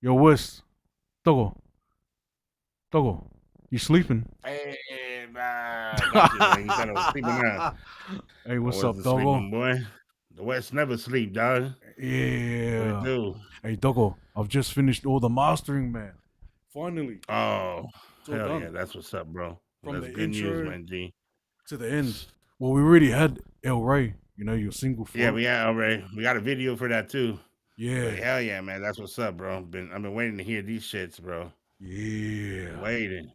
Yo, West, Togo, Togo, you sleeping? Hey, I got you, man. You thought I was sleeping now. Hey, I what's up, wasn't Togo? sleeping, boy. The West never sleep, dog. What it Yeah. do? Hey, Togo, I've just finished all the mastering, man. Finally, Oh, it's all hell done. yeah. That's what's up, bro. From That's the good news, intro man, G. to the end. Well, we already had El Rey, your single Yeah, for it. we got a video for that too. But Yeah, hell yeah, man. That's what's up, bro. I've been waiting to hear these shits, bro. Been yeah. waiting.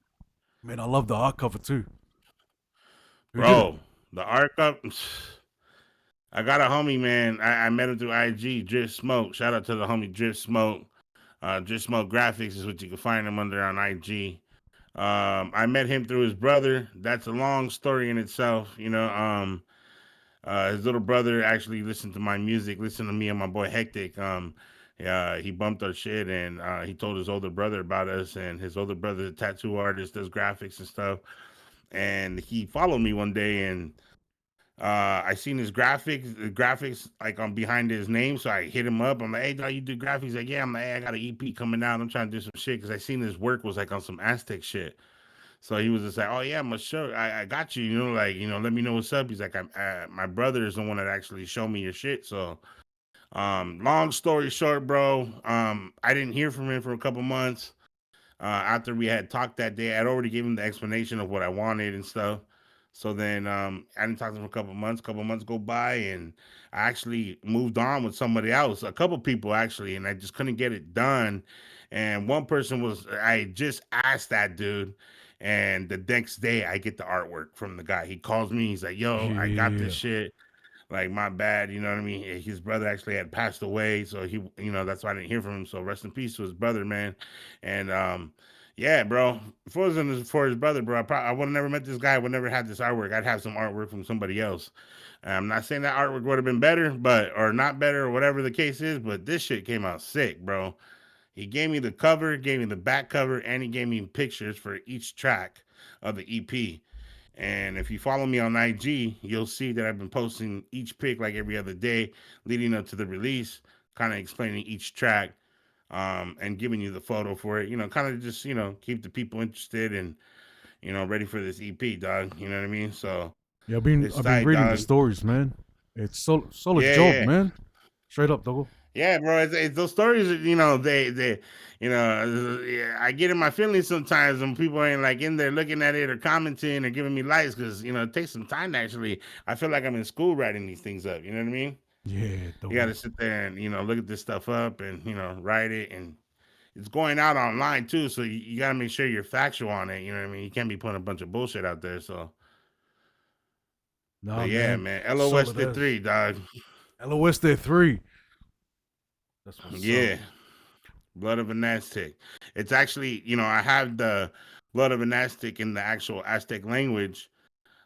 Man, I love the art cover too. Who did it? Bro, the arc up. I got a homie, man. I met him through IG, Drift Smoke. Shout out to the homie Drift Smoke. Drift Smoke Graphics is what you can find him under on IG. I met him through his brother. That's a long story in itself. His little brother actually listened to my music, listened to me and my boy Hectik. Yeah, he bumped our shit, and he told his older brother about us. And his older brother, a tattoo artist, does graphics and stuff. And he followed me one day, and I seen his graphics like on behind his name. So I hit him up. I'm like, hey, dog, you do graphics? He's like, yeah. I'm like, hey, I got an EP coming out. I'm trying to do some shit because I seen his work was like on some Aztec shit. So he was just like, "Oh yeah, I'm sure I got you. Let me know what's up." He's like, "My brother is the one that actually showed me your shit." So, long story short, bro, I didn't hear from him for a couple months. After we had talked that day, I'd already given him the explanation of what I wanted and stuff. So then, I didn't talk to him for a couple months. A couple months go by, and I actually moved on with somebody else, a couple people actually, and I just couldn't get it done. And one person was, I just asked that dude, and the next day I get the artwork from the guy. He calls me. He's like, "Yo, I got this Yeah. shit. Like my bad, you know what I mean?" His brother actually had passed away, so that's why I didn't hear from him. So rest in peace to his brother, man. And yeah, bro. If it wasn't for his brother, bro, I would have never met this guy. I would never had this artwork. I'd have some artwork from somebody else. I'm not saying that artwork would have been better, but or not better, or whatever the case is. But this shit came out sick, bro. He gave me the cover, gave me the back cover, and he gave me pictures for each track of the EP. And if you follow me on IG, you'll see that I've been posting each pick like every other day leading up to the release, kind of explaining each track, and giving you the photo for it. Kind of just, keep the people interested and, ready for this EP, dog. You know what I mean? So Yeah, I've it's been tight, reading the dog. stories, man. It's solid Yeah, job, yeah. man. Straight up, Togo. Yeah, bro. It's those stories, yeah, I get in my feelings sometimes when people ain't like in there looking at it or commenting or giving me likes because, it takes some time to actually. I feel like I'm in school writing these things up. You know what I mean? Yeah, You got Togo. to sit there and, look at this stuff up and, write it. And it's going out online too. So you got to make sure you're factual on it. You know what I mean? You can't be putting a bunch of bullshit out there. So, Nah, but yeah, man. man. LOS Solid did as. three, dog. LOS there 3. That's what's up. Yeah. Blood of an Aztec. It's actually, I have the Blood of an Aztec in the actual Aztec language,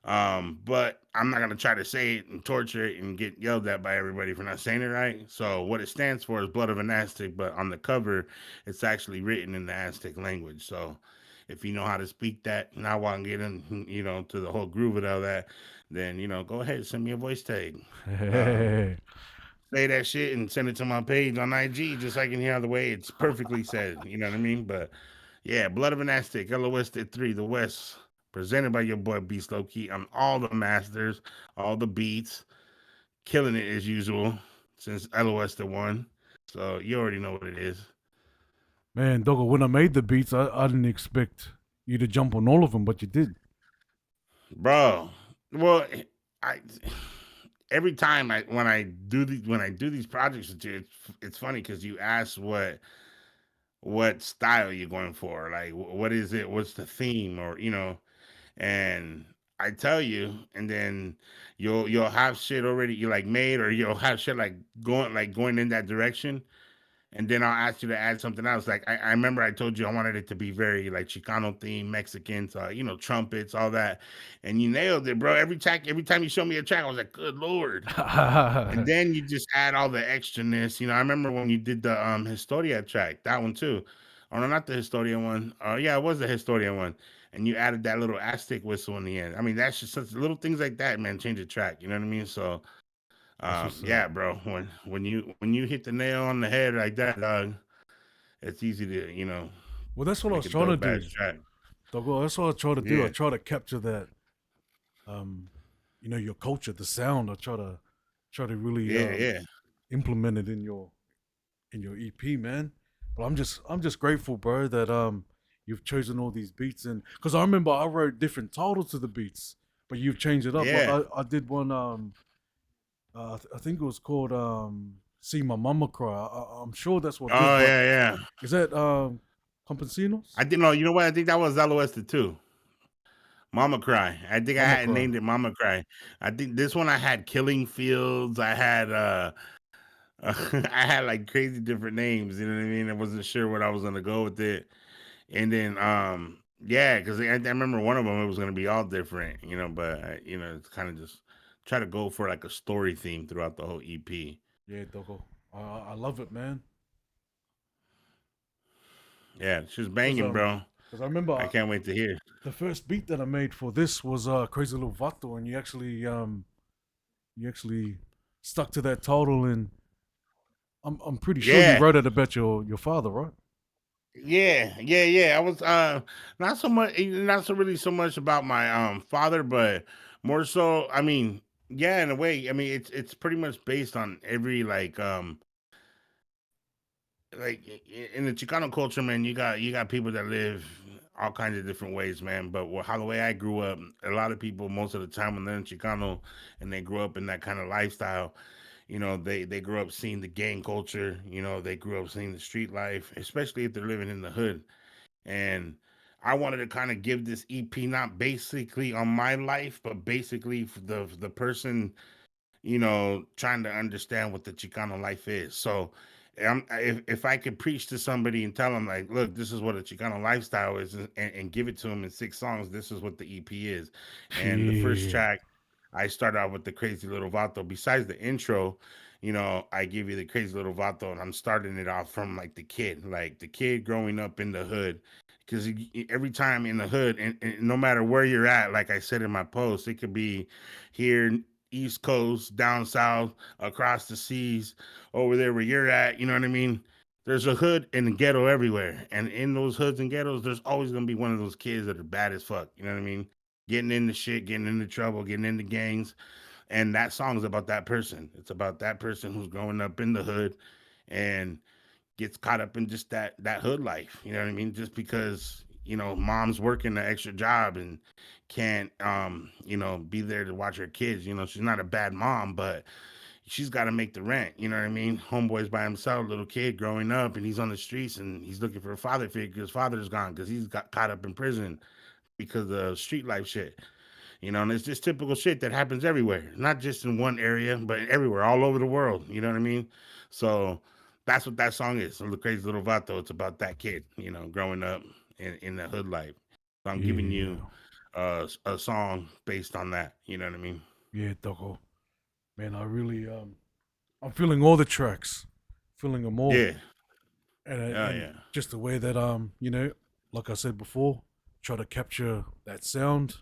but I'm not gonna try to say it and torture it and get yelled at by everybody for not saying it right. So what it stands for is Blood of an Aztec, but on the cover, it's actually written in the Aztec language. So if you know how to speak that, now while I'm getting, to the whole groove of all that, then go ahead and send me a voice tag. Um, Hey. say that shit and send it to my page on IG just so I can hear the way it's perfectly said. You know what I mean? But yeah, Blood of an Aztec, LOS did 3, the West, presented by your boy Beatz Lowkey on all the masters, all the beats, killing it as usual since LOS the one. So you already know what it is. Man, Dogo, when I made the beats, I didn't expect you to jump on all of them, but you did. Bro. Well, I every time when I do these projects with you, it's funny because you ask what style you're going for, like what is it, what's the theme, or and I tell you, and then you'll have shit already you like made, or you'll have shit like going in that direction, and then I'll ask you to add something else. Like I remember I told you I wanted it to be very like Chicano theme, Mexicans, trumpets, all that, and you nailed it, bro. Every time you show me a track, I was like, good lord. And then you just add all the extraness. I remember when you did the Historia track, that one too. Oh no, not the Historia one. Yeah, it was the Historia one. And you added that little Aztec whistle in the end. I mean, that's just such little things like that, man, change the track. You know what I mean? So That's what's up. yeah, bro. When you hit the nail on the head like that, dog, it's easy to, Well, that's what I make was a trying to dope do, ass track. Doggo. That's what I try to do. I Yeah, try to capture that, um, your culture, the sound. I try to really yeah, yeah, implement it in your EP, man. But I'm just grateful, bro, that you've chosen all these beats, and because I remember I wrote different titles to the beats, but you've changed it up. Like yeah. I did one, I think it was called "See My Mama Cry." I'm sure that's what this, Oh but yeah, yeah. is that Campensinos? I didn't know. You know what? I think that was Oeste too. Mama Cry. I think I Mama had Cry. named it Mama Cry. I think this one I had Killing Fields. I had I had like crazy different names. You know what I mean? I wasn't sure what I was gonna go with it. And then yeah, because I remember one of them it was gonna be all different. But it's kind of just try to go for like a story theme throughout the whole EP. Yeah, Doggo. I love it, man. Yeah, it's just Cause banging, bro. I remember I can't wait to hear. the first beat that I made for this was Crazy Little Vato, and you actually stuck to that title, and I'm pretty sure you Yeah, wrote it about your father, right? yeah, yeah, yeah. I was not so much, not so really so much about my father, but more so. I mean, yeah, in a way. I mean, it's pretty much based on every in the Chicano culture, man. You got people that live all kinds of different ways, man. But how the way I grew up, a lot of people most of the time when they're in Chicano and they grew up in that kind of lifestyle, they grew up seeing the gang culture. They grew up seeing the street life, especially if they're living in the hood. And I wanted to kind of give this EP not basically on my life, but basically for the person, trying to understand what the Chicano life is. So if I could preach to somebody and tell them like, look, this is what a Chicano lifestyle is, and give it to them in 6 songs, this is what the EP is. And the first Yeah, track, I start out with the Crazy Little Vato. Besides the intro, I give you the Crazy Little Vato, and I'm starting it off from like the kid growing up in the hood. Because every time in the hood, and no matter where you're at, like I said in my post, it could be here, East Coast, down south, across the seas, over there where you're at. You know what I mean? There's a hood and a ghetto everywhere, and in those hoods and ghettos, there's always gonna be one of those kids that are bad as fuck. You know what I mean? Getting into shit, getting into trouble, getting into gangs, and that song's about that person. It's about that person who's growing up in the hood and gets caught up in just that hood life. You know what I mean? Just because mom's working an extra job and can't be there to watch her kids. She's not a bad mom, but she's got to make the rent. You know what I mean? Homeboy's by himself, little kid growing up, and he's on the streets and he's looking for a father figure because his father's gone because he's got caught up in prison because of street life shit. And it's just typical shit that happens everywhere, not just in one area, but everywhere, all over the world. You know what I mean? So that's what that song is. So the Crazy Little Vato, it's about that kid, growing up in the hood life. So I'm giving you yeah, a song based on that. You know what I mean? yeah, Doggo. Man, I really I'm feeling all the tracks, feeling them all, Yeah. Oh and yeah. just the way that like I said before, try to capture that sound,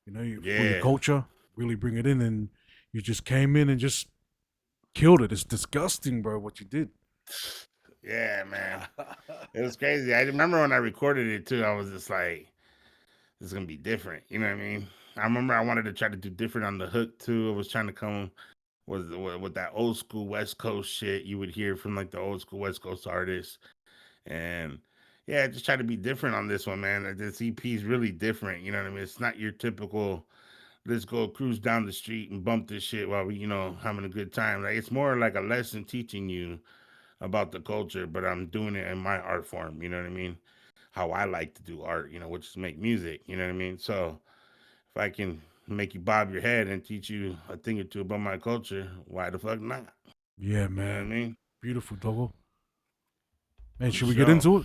for your Yeah. culture, really bring it in, and you just came in and just killed it. It's disgusting, bro, what you did. Yeah, man. It was crazy. I remember when I recorded it too, I was just like, this is gonna be different. You know what I mean? I remember I wanted to try to do different on the hook too. I was trying to come with that old school West Coast shit you would hear from like the old school West Coast artists. And yeah, just try to be different on this one, man. This EP is really different. You know what I mean? It's not your typical let's go cruise down the street and bump this shit while we, having a good time. Like it's more like a lesson teaching you about the culture, but I'm doing it in my art form. You know what I mean? How I like to do art, which is make music. You know what I mean? So if I can make you bob your head and teach you a thing or two about my culture, why the fuck not? Yeah, You know what I man, mean? beautiful, Doggo. Man, For should we get sure. into it?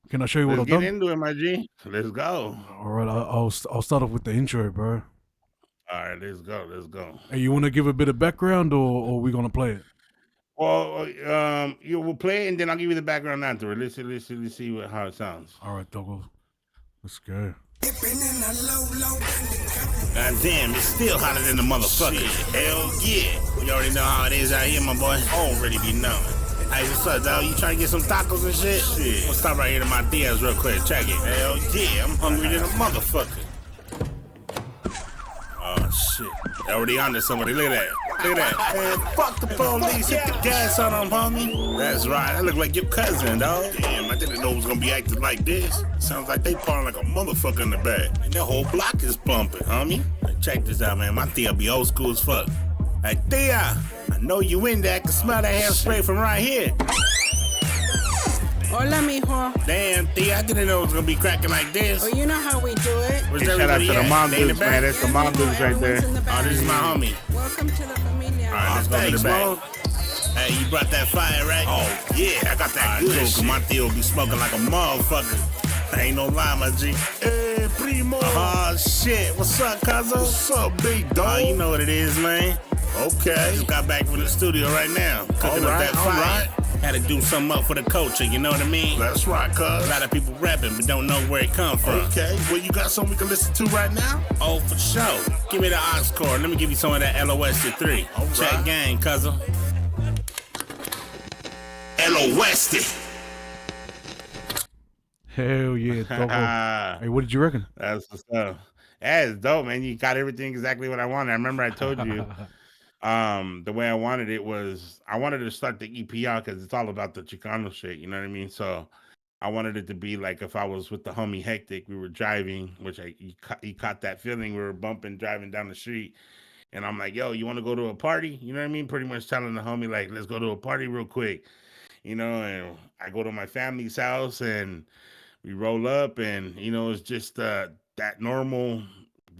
Can I show you what Let's I've get done? into it, my G. Let's go. All right, I'll start off with the intro, bro. All right, let's go. Let's go. Hey, you want to give a bit of background, or we gonna play it? Well, you will play it and then I'll give you the background after it. Let's see how it sounds. All right, Doggo, let's go. God damn, it's still hotter than the motherfucker. Hell yeah. You already know how it is out here, my boy. Already be knowing. Hey, what's up, dog? You trying to get some tacos and shit? Shit. We'll stop right here to my Diaz real quick. Check it. Hell yeah, I'm hungry than a motherfucker. Oh, shit. They're already on to somebody. Look at that. Look at that. Man, fuck the police. Hit the gas on them, homie. That's right. That look like your cousin, dog. Damn, I didn't know it was gonna be acting like this. Sounds like they partying like a motherfucker in the back. And the whole block is pumping, homie. Check this out, man. My Thea be old school as fuck. Hey, Thea, I know you in there. I can smell that hairspray from right here. Hola, mijo. Damn, Thea, I didn't know it was gonna be cracking like this. Well, you know how we do it. Where's shout out to the mom dudes, man. That's the mom dudes right there. Oh, this is my homie. Welcome to the familia. All right, let's go to the back. Hey, you brought that fire, right? Oh, yeah, I got that good shit. My Theo be smoking like a motherfucker. I ain't no lie, my G. Hey, primo. Oh, shit. What's up, cuzzo? What's up, big dog? Oh, you know what it is, man. Okay. Just got back from the studio right now. Cooking up that fire. Right. Had to do something up for the culture, you know what I mean? That's right, cuz. A lot of people rapping, but don't know where it come from. Okay, well, you got something we can listen to right now? Oh, for sure. Give me the aux cord. Let me give you some of that Oeste 3. All right. Check gang, cuzzo. Oeste. Hell yeah, Doggo. Hey, what did you reckon? That's what's up. That's dope, man. You got everything exactly what I wanted. I remember I told you the way I wanted it was I wanted to start the EP out because it's all about the Chicano shit, you know what I mean? So I wanted it to be like if I was with the homie Hectik, we were driving, which he caught that feeling. We were bumping, driving down the street, and I'm like, yo, you want to go to a party? You know what I mean? Pretty much telling the homie, like, let's go to a party real quick, you know, and I go to my family's house and we roll up and, you know, it's just that normal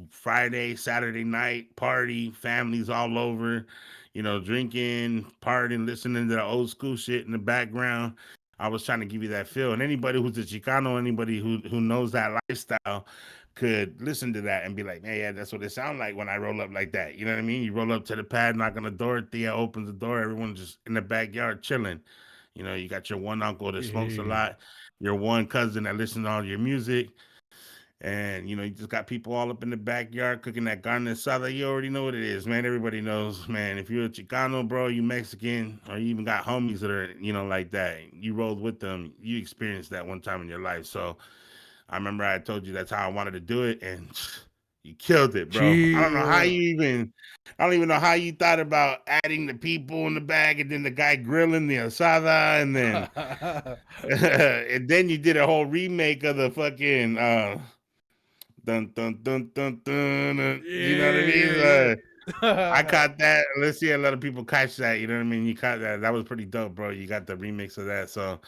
Friday, Saturday night party, families all over, you know, drinking, partying, listening to the old school shit in the background. I was trying to give you that feel. And anybody who's a Chicano, anybody who knows that lifestyle could listen to that and be like, hey, yeah, that's what it sounds like when I roll up like that. You know what I mean? You roll up to the pad, knock on the door, Thea opens the door, everyone's just in the backyard chilling. You know, you got your one uncle that smokes a lot, your one cousin that listens to all your music. And, you know, you just got people all up in the backyard cooking that carne asada. You already know what it is, man. Everybody knows, man. If you're a Chicano, bro, you Mexican, or you even got homies that are, you know, like that. You rolled with them. You experienced that one time in your life. So I remember I told you that's how I wanted to do it. And you killed it, bro. Gee. I don't even know how you thought about adding the people in the bag and then the guy grilling the asada and then and then you did a whole remake of the fucking dun dun dun dun dun. You know what I mean? I caught that. Let's see a lot of people catch that. You know what I mean? You caught that. That was pretty dope, bro. You got the remix of that. So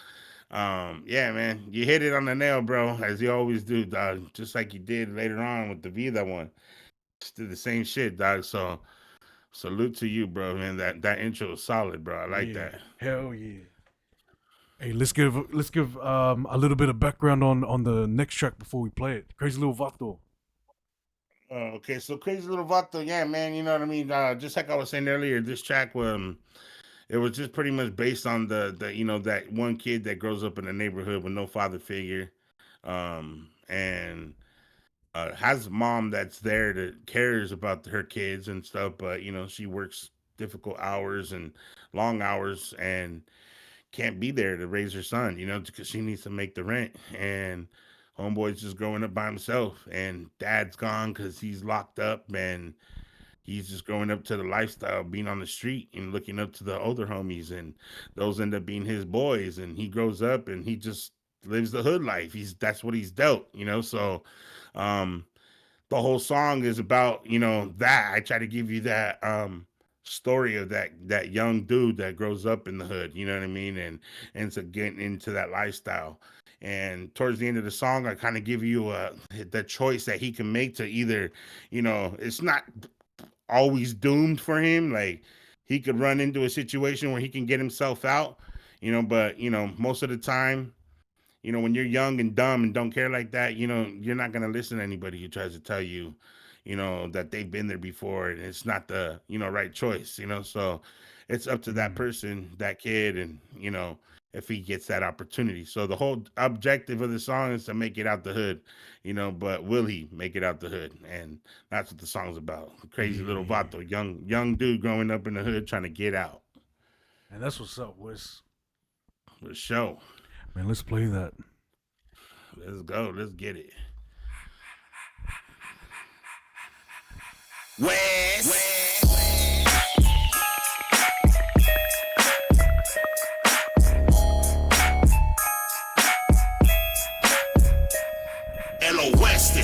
yeah, man, you hit it on the nail, bro, as you always do, dog. Just like you did later on with the Vida one. Just did the same shit, dog. So salute to you, bro, man. That intro was solid, bro. I like that. Hell yeah. Hey, let's give a little bit of background on the next track before we play it. Crazy Little Vato. Okay, so Crazy Little Vato, yeah, man, you know what I mean? Just like I was saying earlier, this track it was just pretty much based on the you know, that one kid that grows up in a neighborhood with no father figure, and has a mom that's there that cares about her kids and stuff, but you know, she works difficult hours and long hours and can't be there to raise her son, you know, because she needs to make the rent. And homeboy's just growing up by himself, and dad's gone because he's locked up, and he's just growing up to the lifestyle, being on the street and looking up to the older homies, and those end up being his boys. And he grows up and he just lives the hood life. That's what he's dealt, you know. So, the whole song is about, you know, that I try to give you that story of that young dude that grows up in the hood, you know what I mean, and ends up getting into that lifestyle. And towards the end of the song, I kind of give you the choice that he can make to either, you know, it's not always doomed for him. Like, he could run into a situation where he can get himself out, you know, but you know, most of the time, you know, when you're young and dumb and don't care like that, you know, you're not going to listen to anybody who tries to tell you, you know, that they've been there before and it's not the, you know, right choice, you know. So it's up to that person, that kid, and, you know, if he gets that opportunity. So the whole objective of the song is to make it out the hood, you know, but will he make it out the hood? And that's what the song's about. Crazy Little Vato, young dude growing up in the hood trying to get out. And that's what's up, Wes. For sure. Man, let's play that. Let's go. Let's get it. El Oeste.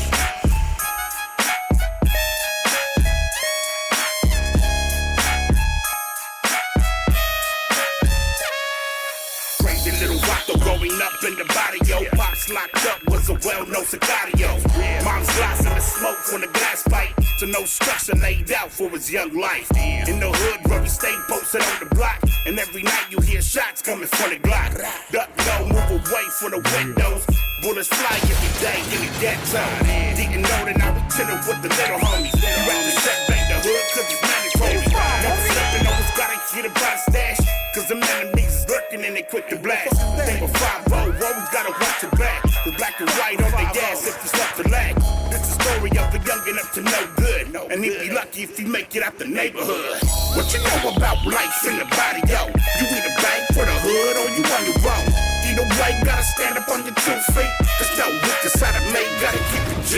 Crazy little Vato growing up in the Barrio. Pops locked up was a well-known sicario. Mom's glass in the smoke from the glass pipe. So no structure laid out for his young life. In the hood where we stay posted on the block. And every night you hear shots coming from the Glock. Duck low, move away from the windows. Bullets fly every day in the ghetto. Didn't know that I was chillin' with the little homies. You have to set back the hood cause it's mandatory. Never slippin', always gotta get a by stash. Cause them enemies is lurking and they quick to blast. Think of 5-0, always gotta watch your back. The black and white on the gas if you start to lag. This is a story of a youngin' up to no good. And he'd be lucky if he make it out the neighborhood. What you know about life in the body, yo? You either bang for the hood or you on your own. Either way, gotta stand up on your 2 feet. Cause no weakness side of me, gotta keep it G.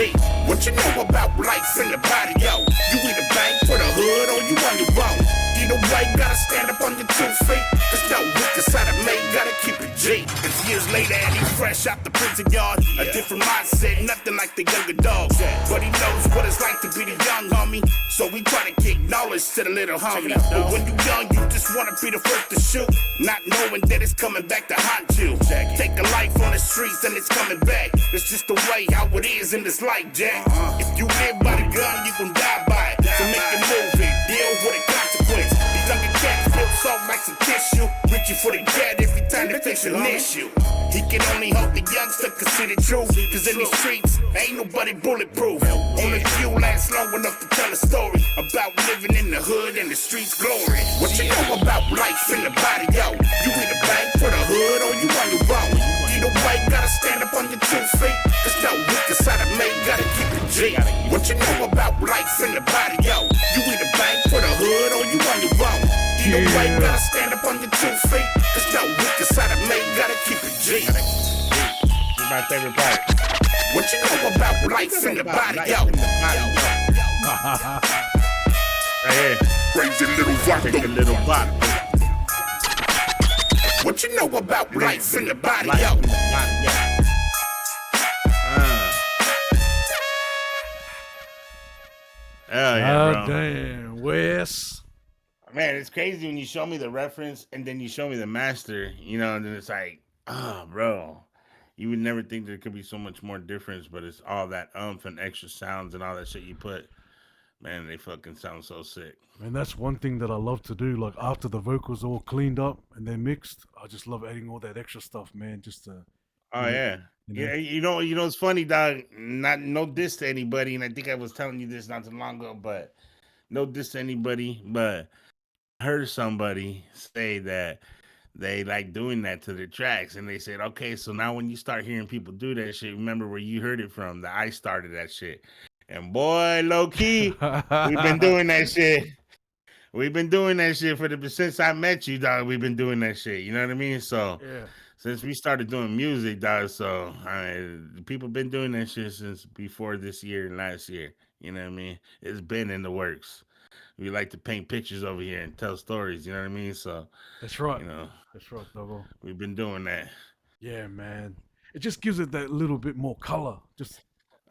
What you know about life in the body, yo? You either bang for the hood or you on your own. Either way, gotta stand up on your 2 feet. Cause no weakness side of me, gotta keep it G. It's years later and he's fresh out the prison yard. A different mindset, nothing like the younger dogs. But he knows what it's like to be the young homie. So we try to kick knowledge to the little homie. But when you young, you just wanna be the first to shoot. Not knowing that it's coming back to haunt you. Take a life on the streets and it's coming back. It's just the way how it is in this life, Jack. If you live by the gun, you gon' die by it. So make it move it, deal with the consequence. These younger cats feel soft like some tissue. Reaching for the cat every time they face an issue. He can only hope the youngster can see the truth. Cause in these streets, ain't nobody bulletproof. Only few last long enough to tell a story about living in the hood and the streets glory. What you know about life in the body, yo? You either bang for the hood or you on your own. Either way, gotta stand up on your 2 feet. Cause no weakness side of me, gotta keep it G. What you know about life in the body, yo? You either bang for the hood or you on your own. Either way, gotta stand up on your 2 feet. Cause no weakness side of me, gotta keep it G. This is my favorite part. What you know about life in the body, yo? Right here. Crazy little Take a Vato. little bop. What you know about life in the body, Life yo? in the body, yeah. Hell yeah, God bro. damn, Wes. Man, it's crazy when you show me the reference and then you show me the master, and then it's like, oh, bro. You would never think there could be so much more difference, but it's all that and extra sounds and all that shit you put. Man, they fucking sound so sick. Man, that's one thing that I love to do. Like after the vocals all cleaned up and they're mixed, I just love adding all that extra stuff, man. Just to Oh Yeah. yeah. You know? Yeah, it's funny, dog. No diss to anybody, and I think I was telling you this not too long ago, but no diss to anybody, but I heard somebody say that they like doing that to their tracks, and they said, okay, so now when you start hearing people do that shit, remember where you heard it from. That I started that shit. And boy, low key, we've been doing that shit. We've been doing that shit since I met you, dog. We've been doing that shit. You know what I mean? So Yeah. since we started doing music, dog, so people been doing that shit since before this year and last year. You know what I mean? It's been in the works. We like to paint pictures over here and tell stories. You know what I mean? So That's right. you know, That's right, Doggo. we've been doing that. Yeah, man. It just gives it that little bit more color. Just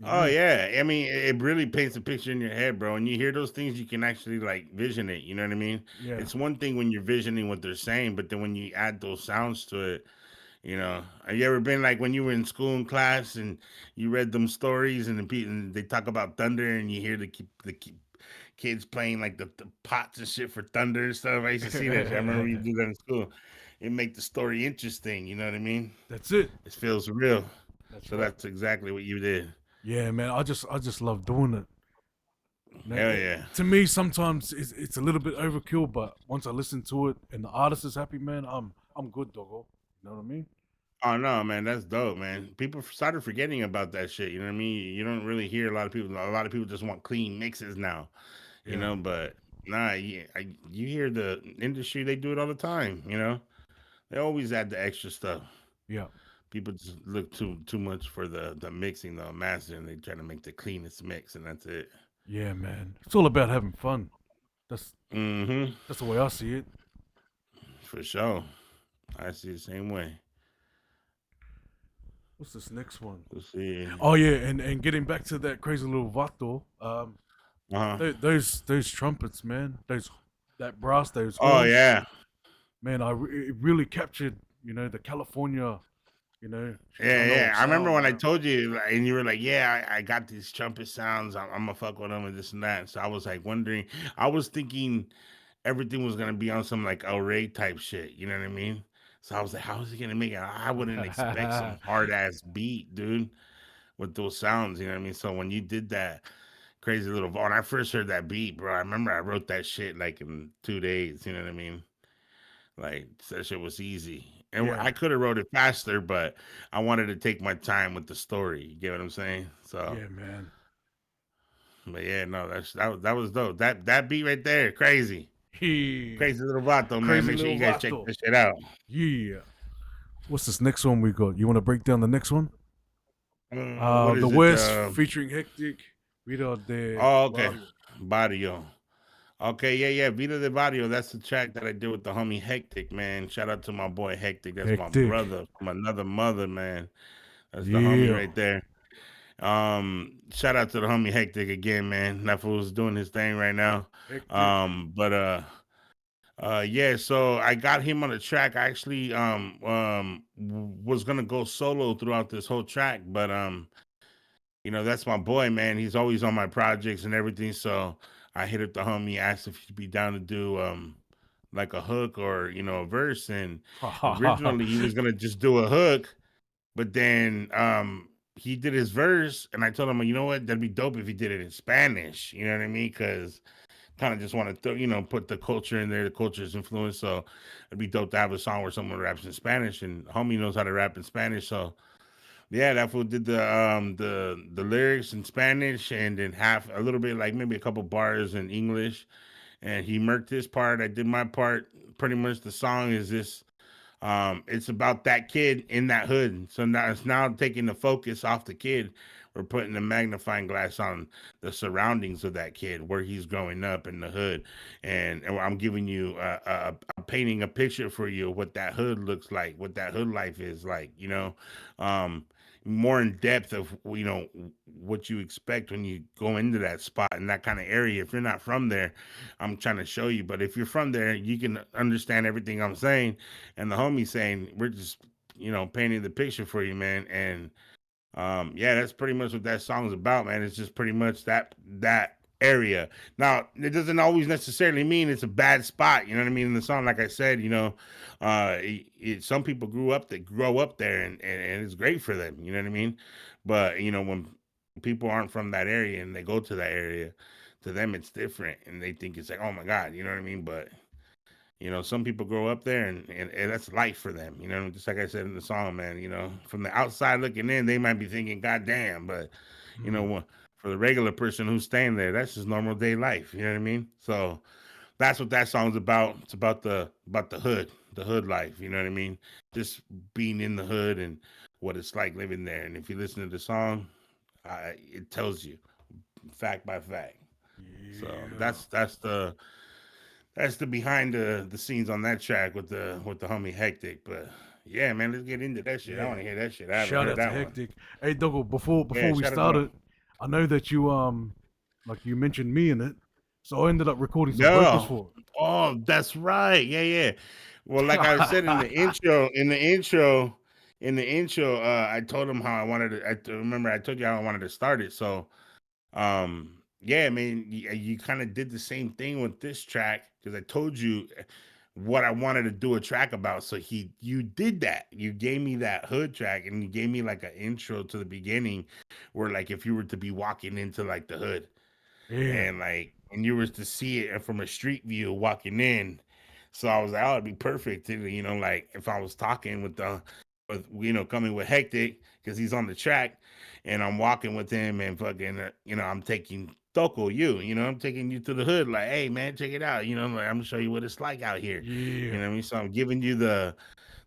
Oh yeah, I mean, it really paints a picture in your head, bro. And you hear those things, you can actually like vision it. You know what I mean? yeah. It's one thing when you're visioning what they're saying, but then when you add those sounds to it, have you ever been like when you were in school in class and you read them stories and they talk about thunder and you hear kids playing like the pots and shit for thunder and stuff? I used to see that. I remember you do that in school. It make the story interesting. You know what I mean? That's it. It feels real. That's So right. that's exactly what you did. Yeah, man. I just love doing it. Now, Hell yeah. To me, sometimes it's a little bit overkill, but once I listen to it and the artist is happy, man, I'm good, Doggo. You know what I mean? Oh no, man, that's dope, man. People started forgetting about that shit. You know what I mean? You don't really hear a lot of people. A lot of people just want clean mixes now, Yeah. But nah, you hear the industry, they do it all the time. They always add the extra stuff. Yeah. People just look too much for the mixing, the mastering. They try to make the cleanest mix, and that's it. Yeah, man. It's all about having fun. That's Mm-hmm. that's the way I see it. For sure. I see the same way. What's this next one? Let's see. Oh yeah, and getting back to that crazy little Vato, Uh-huh. those trumpets, man, those that brass, those Oh horns, yeah. man, it really captured, the California, shit. I Yeah, know yeah. it I remember sound, when I man. told you, like, and you were like, "Yeah, I got these trumpet sounds. I'm gonna fuck with them and this and that." So I was like wondering. I was thinking everything was gonna be on some like El Rey type shit. You know what I mean? So I was like, "How is he gonna make it?" I wouldn't expect some hard ass beat, dude, with those sounds. You know what I mean? So when you did that crazy little when I first heard that beat, bro, I remember I wrote that shit like in 2 days. You know what I mean? Like that shit was easy. And Yeah, I could have wrote it faster, but I wanted to take my time with the story. You get what I'm saying? So, yeah, man. but yeah, no, that was dope. That beat right there, crazy, He crazy little vato, man. crazy Make sure little you guys check Vato. this shit out. Yeah. What's this next one we got? You want to break down the next one? What The is it? West featuring Hectic, Vida de Oh, okay, Barrio. Barrio. Okay, yeah, yeah, Vida de Barrio. That's the track that I did with the homie Hectic, man. Shout out to my boy Hectic. That's my Hectic. brother from another mother, man. That's the homie Yeah. right there. Shout out to the homie Hectic again, man. That fool's doing his thing right now. Hectic. But yeah, so I got him on the track. I actually was gonna go solo throughout this whole track, but that's my boy, man. He's always on my projects and everything. So I hit up the homie, asked if he'd be down to do like a hook or a verse. And originally he was gonna just do a hook, but then he did his verse, and I told him, you know what, that'd be dope if he did it in Spanish. You know what I mean? Because kind of just want to put the culture in there, the culture's influence. So it'd be dope to have a song where someone raps in Spanish, and homie knows how to rap in Spanish. So yeah, that fool did the lyrics in Spanish, and then half a little bit, like maybe a couple bars in English, and he murked his part. I did my part. Pretty much the song is this. It's about that kid in that hood. So now it's now taking the focus off the kid. We're putting a magnifying glass on the surroundings of that kid, where he's growing up in the hood, and I'm giving you painting a picture for you of what that hood looks like, what that hood life is like. Um, More in depth of what you expect when you go into that spot in that kind of area. If you're not from there, I'm trying to show you. But if you're from there, you can understand everything I'm saying. And the homie saying, we're just painting the picture for you, man. And yeah, that's pretty much what that song's about, man. It's just pretty much that area. Now, it doesn't always necessarily mean it's a bad spot. You know what I mean? In the song, like I said, some people grow up there, and it's great for them. You know what I mean? But when people aren't from that area and they go to that area, to them it's different, and they think it's like, oh my god, you know what I mean? But some people grow up there, and that's life for them. Just like I said in the song, man. From the outside looking in, they might be thinking, God damn, but Mm. for the regular person who's staying there, that's just normal day life. You know what I mean? So that's what that song's about. It's about the hood life. You know what I mean? Just being in the hood and what it's like living there. And if you listen to the song, it tells you fact by fact. So Yeah. that's the behind the scenes on that track with the homie Hectic. But yeah, man, let's get into that shit. I want Yeah. to hear that shit. I haven't Shout heard out to that one. Hectic. Hey Doggo, before Yeah, we shout out to my started, I know that you like you mentioned me in it. So I ended up recording some vocals no. for Oh, that's right. Yeah, yeah. Well, like I said in the it. intro, I told him how I wanted to. Remember I told you how I wanted to start it. So yeah, I mean, you kind of did the same thing with this track, because I told you what I wanted to do a track about. So you did that. You gave me that hood track, and you gave me like an intro to the beginning, where like if you were to be walking into like the hood, Yeah. and you were to see it from a street view walking in. So I was like, oh, it'd be perfect, like if I was talking with coming with Hectic, because he's on the track, and I'm walking with him, and fucking I'm taking Toko I'm taking you to the hood, like, hey man, check it out, like I'm gonna show you what it's like out here. Yeah. You know what I mean? So I'm giving you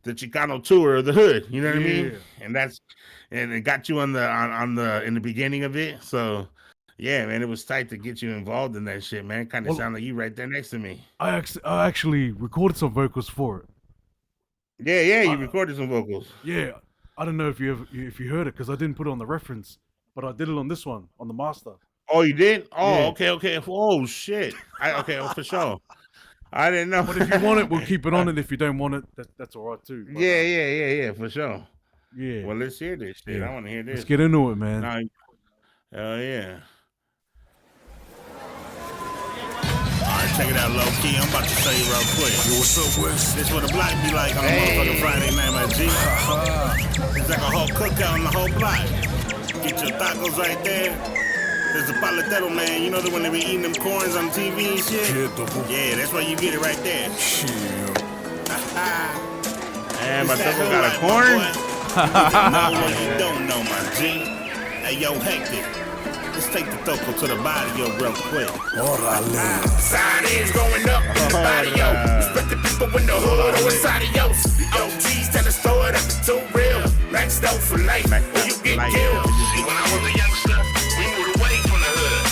the Chicano tour of the hood. You know what I mean? Yeah. And it got you on the in the beginning of it. So yeah, man, it was tight to get you involved in that shit, man. Kind of Well, sound like you right there next to me. I actually recorded some vocals for it. Yeah, you I, recorded some vocals. yeah, I don't know if you heard it because I didn't put it on the reference, but I did it on this one on the master. Oh, you did? Oh, Yeah. okay. Oh shit. Okay, for sure. I didn't know. But if you want it, we'll keep it on it. If you don't want it, that's all right too. But, yeah, for sure. yeah. Well, let's hear this shit. Yeah. I want to hear this. Let's get into it, man. Nah, hell yeah. Alright, check it out, low key. I'm about to tell you real quick. Yo, what's up, West? This what the block be like on a motherfucking Friday night, my G. It's like a whole cookout on the whole block. Get your tacos right there. There's a paletero, man. You know the one that be eating them corns on TV and shit? Yeah, that's where you get it right there. Shit. Man, my taco got a corn? You know what you don't know, my G. Hey, yo, Hectik. Let's take the taco to the barrio real quick. Side is going up in the barrio. Respect the people in the hood or inside of yours. OGs tell the story that it's too real. Maxed out for life, or you get killed. When I was a youngster, we moved away from the hood.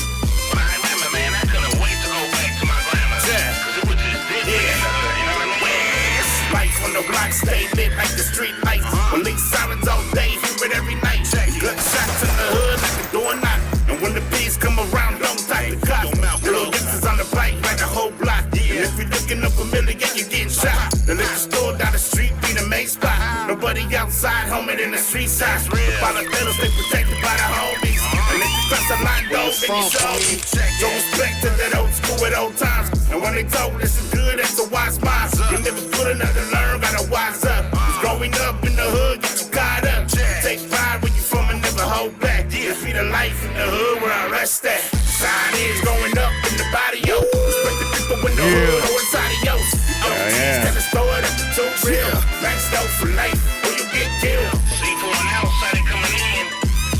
But I remember, man, I couldn't wait to go back to my grandma's. Cause it was just different in the hood, you know what I mean? Lights on the block stay lit like the street lights. Police sirens all day, hear it every night. Gunshots in the hood like a doorknock. And when the bees come around, don't type the cops. Little youngsters on the bike like the whole block. And if you're looking up familiar, you're getting shot. The liquor store down the street be the main spot. Nobody outside, homie, in the street side. The paleteros, they protected by the homies. And if you cross the line, don't then you show me. Show respect to that old school at old times. And when they talk, this is good, that's a wise mind. You never good enough to learn, gotta wise up. Cause growing up in the hood, get you caught up. Take pride where you from and never hold back. This be the life in the hood where I rest at. Sign is going up in the barrio. Respect the people in the hood or inside of yours. OGs tell the story that it's too real. Maxed out for life or you get killed. See, for an outsider coming in,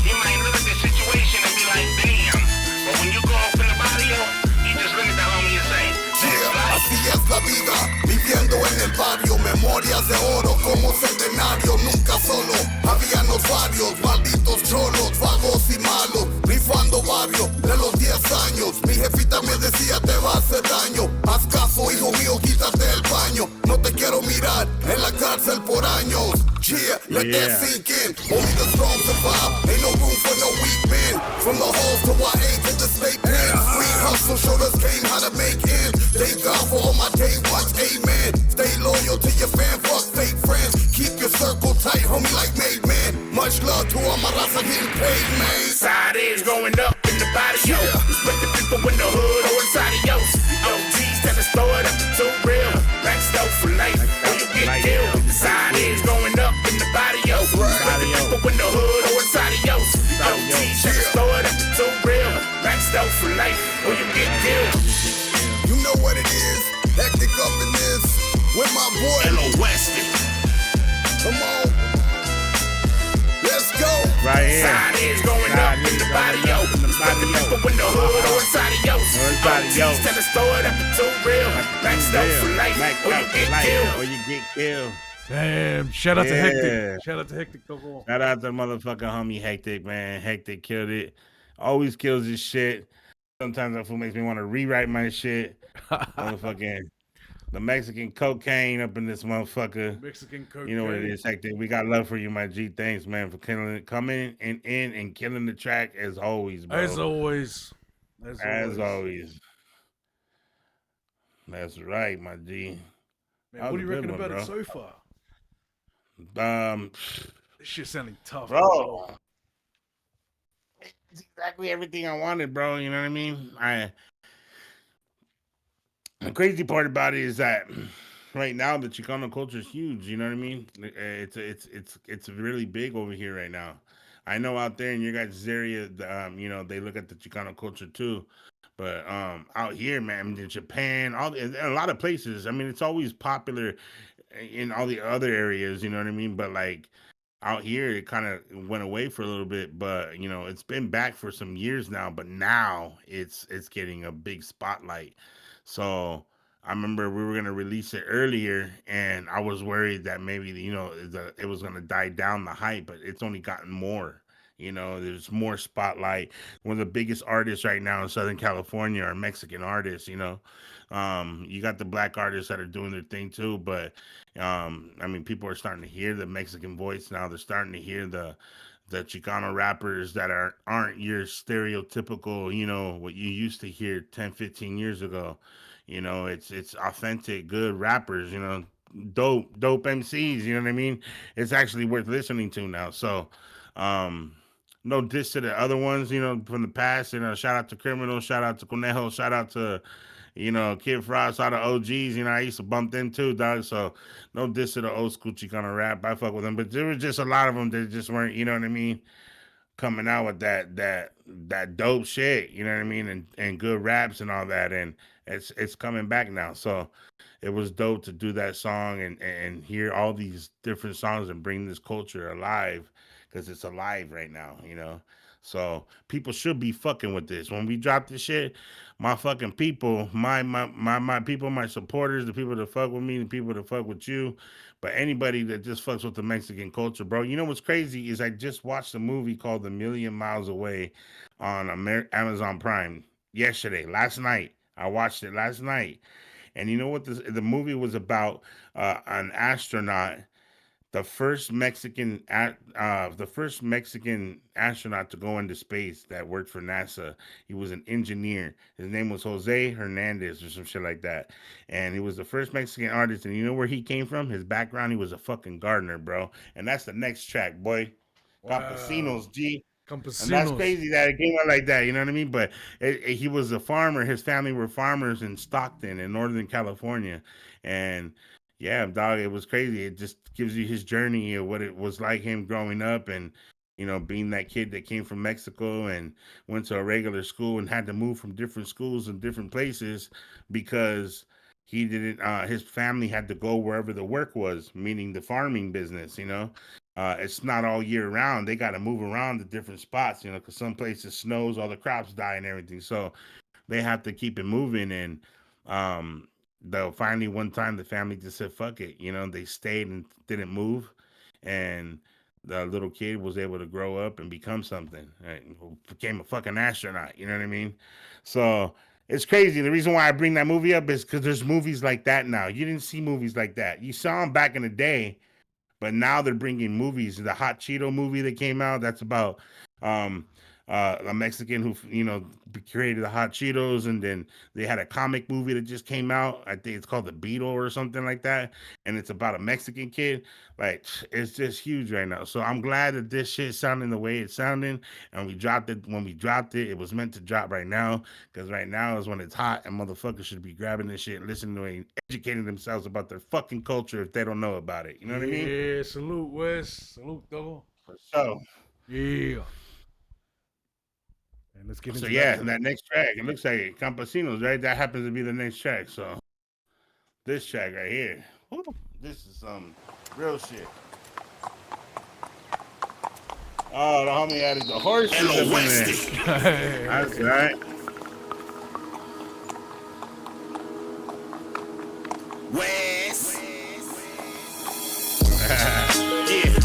he might look at the situation and be like, damn. But when you go up in the barrio, you just look at the homie and say, Así es la vida, viviendo en el barrio, memorias de oro como centenario, nunca solo, habíamos varios, malditos cholos, vagos y malos, rifando barrio de los 10 años, mi jefita me decía te va a hacer daño, haz caso hijo mío, quítate el baño, no te quiero mirar en la cárcel por años, let that sink in, only the strong survive, ain't no room for no weak men, from the halls to YA to the state pen, free hustle showed us game how to make ends, thank God for all my day ones, amen. Stay loyal to your fan, fuck fake friends. Keep your circle tight, homie, like made man. Much love to all my raza getting paid, man. Side is going up in the barrio. Respect the people in the hood or inside of yours. OGs tell the story that it's too real. Maxed out for life or you get killed. Side is going up in the barrio. Respect the people in the hood or inside of yours. OGs tell the story that it's too real. Maxed out for life or you get killed. You know what it is, Hectik up in this, with my boy Oeste. Come on, let's go. Right here. Side is going up in the barrio. Respect the people in the hood or inside of yours. OGs tell the story that it's too real. Maxed out for life or you get killed. Or you get killed. Damn! Shout out to Hectik. Shout out to Hectik. Double. Shout out to motherfucking homie Hectik, man. Hectik killed it. Always kills his shit. Sometimes that fool makes me want to rewrite my shit. Motherfucking the Mexican cocaine up in this motherfucker. Mexican cocaine. You know what it is, Hectik. We got love for you, my G. Thanks, man, for killing it, coming in and killing the track as always, bro. As always. As always. That's right, my G. Man, what do you reckon about it so far? This shit sounding tough, bro. It's exactly everything I wanted, bro. You know what I mean? The crazy part about it is that right now the Chicano culture is huge. You know what I mean? It's really big over here right now. I know out there in your guys' area, you know, they look at the Chicano culture too. But out here, man, in Japan, a lot of places. I mean, it's always popular in all the other areas. You know what I mean? But like out here, it kind of went away for a little bit. But you know, it's been back for some years now. But now it's getting a big spotlight. So I remember we were gonna release it earlier, and I was worried that maybe it was gonna die down the hype, but it's only gotten more. There's more spotlight. One of the biggest artists right now in Southern California are Mexican artists. You got the black artists that are doing their thing too, but I mean, people are starting to hear the Mexican voice now. They're starting to hear the Chicano rappers that aren't your stereotypical, what you used to hear 10, 15 years ago. It's authentic, good rappers, dope MCs, you know what I mean? It's actually worth listening to now. So, um, no diss to the other ones, from the past, shout out to Criminal, shout out to Conejo, shout out to, Kid Frost, all the OGs, I used to bump them too, dog. So no diss to the old school Chicano rap. I fuck with them, but there was just a lot of them that just weren't, you know what I mean, coming out with that dope shit, you know what I mean, and good raps and all that, and it's coming back now. So it was dope to do that song and hear all these different songs and bring this culture alive because it's alive right now. So people should be fucking with this. When we drop this shit, my fucking people, my people, my supporters, the people that fuck with me, the people that fuck with you, but anybody that just fucks with the Mexican culture, bro. You know what's crazy is I just watched a movie called A Million Miles Away on Amazon Prime last night. I watched it last night. And you know what the movie was about? An astronaut, the first Mexican astronaut to go into space that worked for NASA. He was an engineer. His name was Jose Hernandez or some shit like that. And he was the first Mexican artist. And you know where he came from? His background, he was a fucking gardener, bro. And that's the next track, boy. Wow. Campensinos, G. Campensinos. And that's crazy that it came out like that. You know what I mean? But he was a farmer. His family were farmers in Stockton in Northern California. And yeah, dog, it was crazy. It just gives you his journey of what it was like him growing up and, being that kid that came from Mexico and went to a regular school and had to move from different schools and different places because he didn't, his family had to go wherever the work was, meaning the farming business, it's not all year round. They got to move around to different spots, because some places snows, all the crops die and everything. So they have to keep it moving. And, though finally one time the family just said fuck it, they stayed and didn't move, and the little kid was able to grow up and become something, right? Became a fucking astronaut, you know what I mean? So it's crazy. The reason why I bring that movie up is because there's movies like that now. You didn't see movies like that. You saw them back in the day, but now they're bringing movies. The Hot Cheeto movie that came out, that's about a Mexican who, created the Hot Cheetos, and then they had a comic movie that just came out. I think it's called The Beetle or something like that, and it's about a Mexican kid. Like, it's just huge right now. So I'm glad that this shit sounding the way it's sounding, and we dropped it. When we dropped it, it was meant to drop right now, because right now is when it's hot, and motherfuckers should be grabbing this shit, listening to it, and educating themselves about their fucking culture if they don't know about it. You know what I mean? Yeah, salute, Wes. Salute, though. So, yeah. And let's get into that next track, it looks like it. Campensinos, right? That happens to be the next track. So this track right here, this is some real shit. Oh, the homie added the horses up in there. That's right. West. Yeah.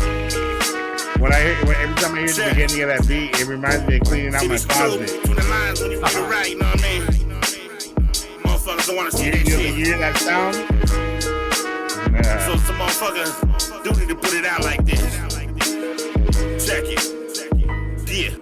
Every time I hear the beginning of that beat, it reminds me of cleaning out my closet. From the lines when you get it right, you know what I mean? Motherfuckers don't want to see that shit. You hear that sound? So some motherfuckers do need to put it out like this. Check it. Yeah.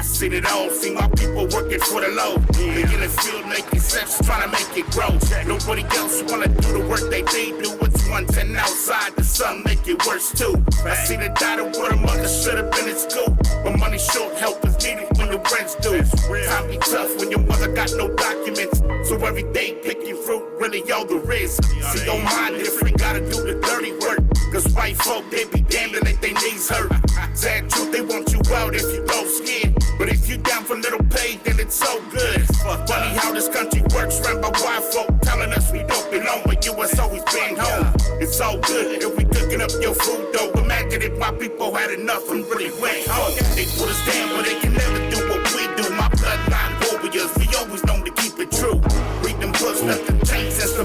Seen it all, see my people working for the low. They in the field making steps, trying to make it grow. Nobody else wanna do the work they do. It's 110 outside, the sun make it worse too. I see the daughter where the mother should have been in school, but money short, help is needed when the rent's due. Time be tough when your mother got no documents, so every day picking fruit really all the risk. See your mind different, gotta do the dirty work, cause white folk they be damned and they knees hurt. Sad truth, they want you out if you go scared. But if you down for little pay, then it's so good. Funny how this country works, run by white folk telling us we don't belong, but US always been home. It's all good if we cooking up your food though. Imagine if my people had enough and really went home. They put us down, but they can never do what we do. My bloodline warriors, we always known to keep it true. We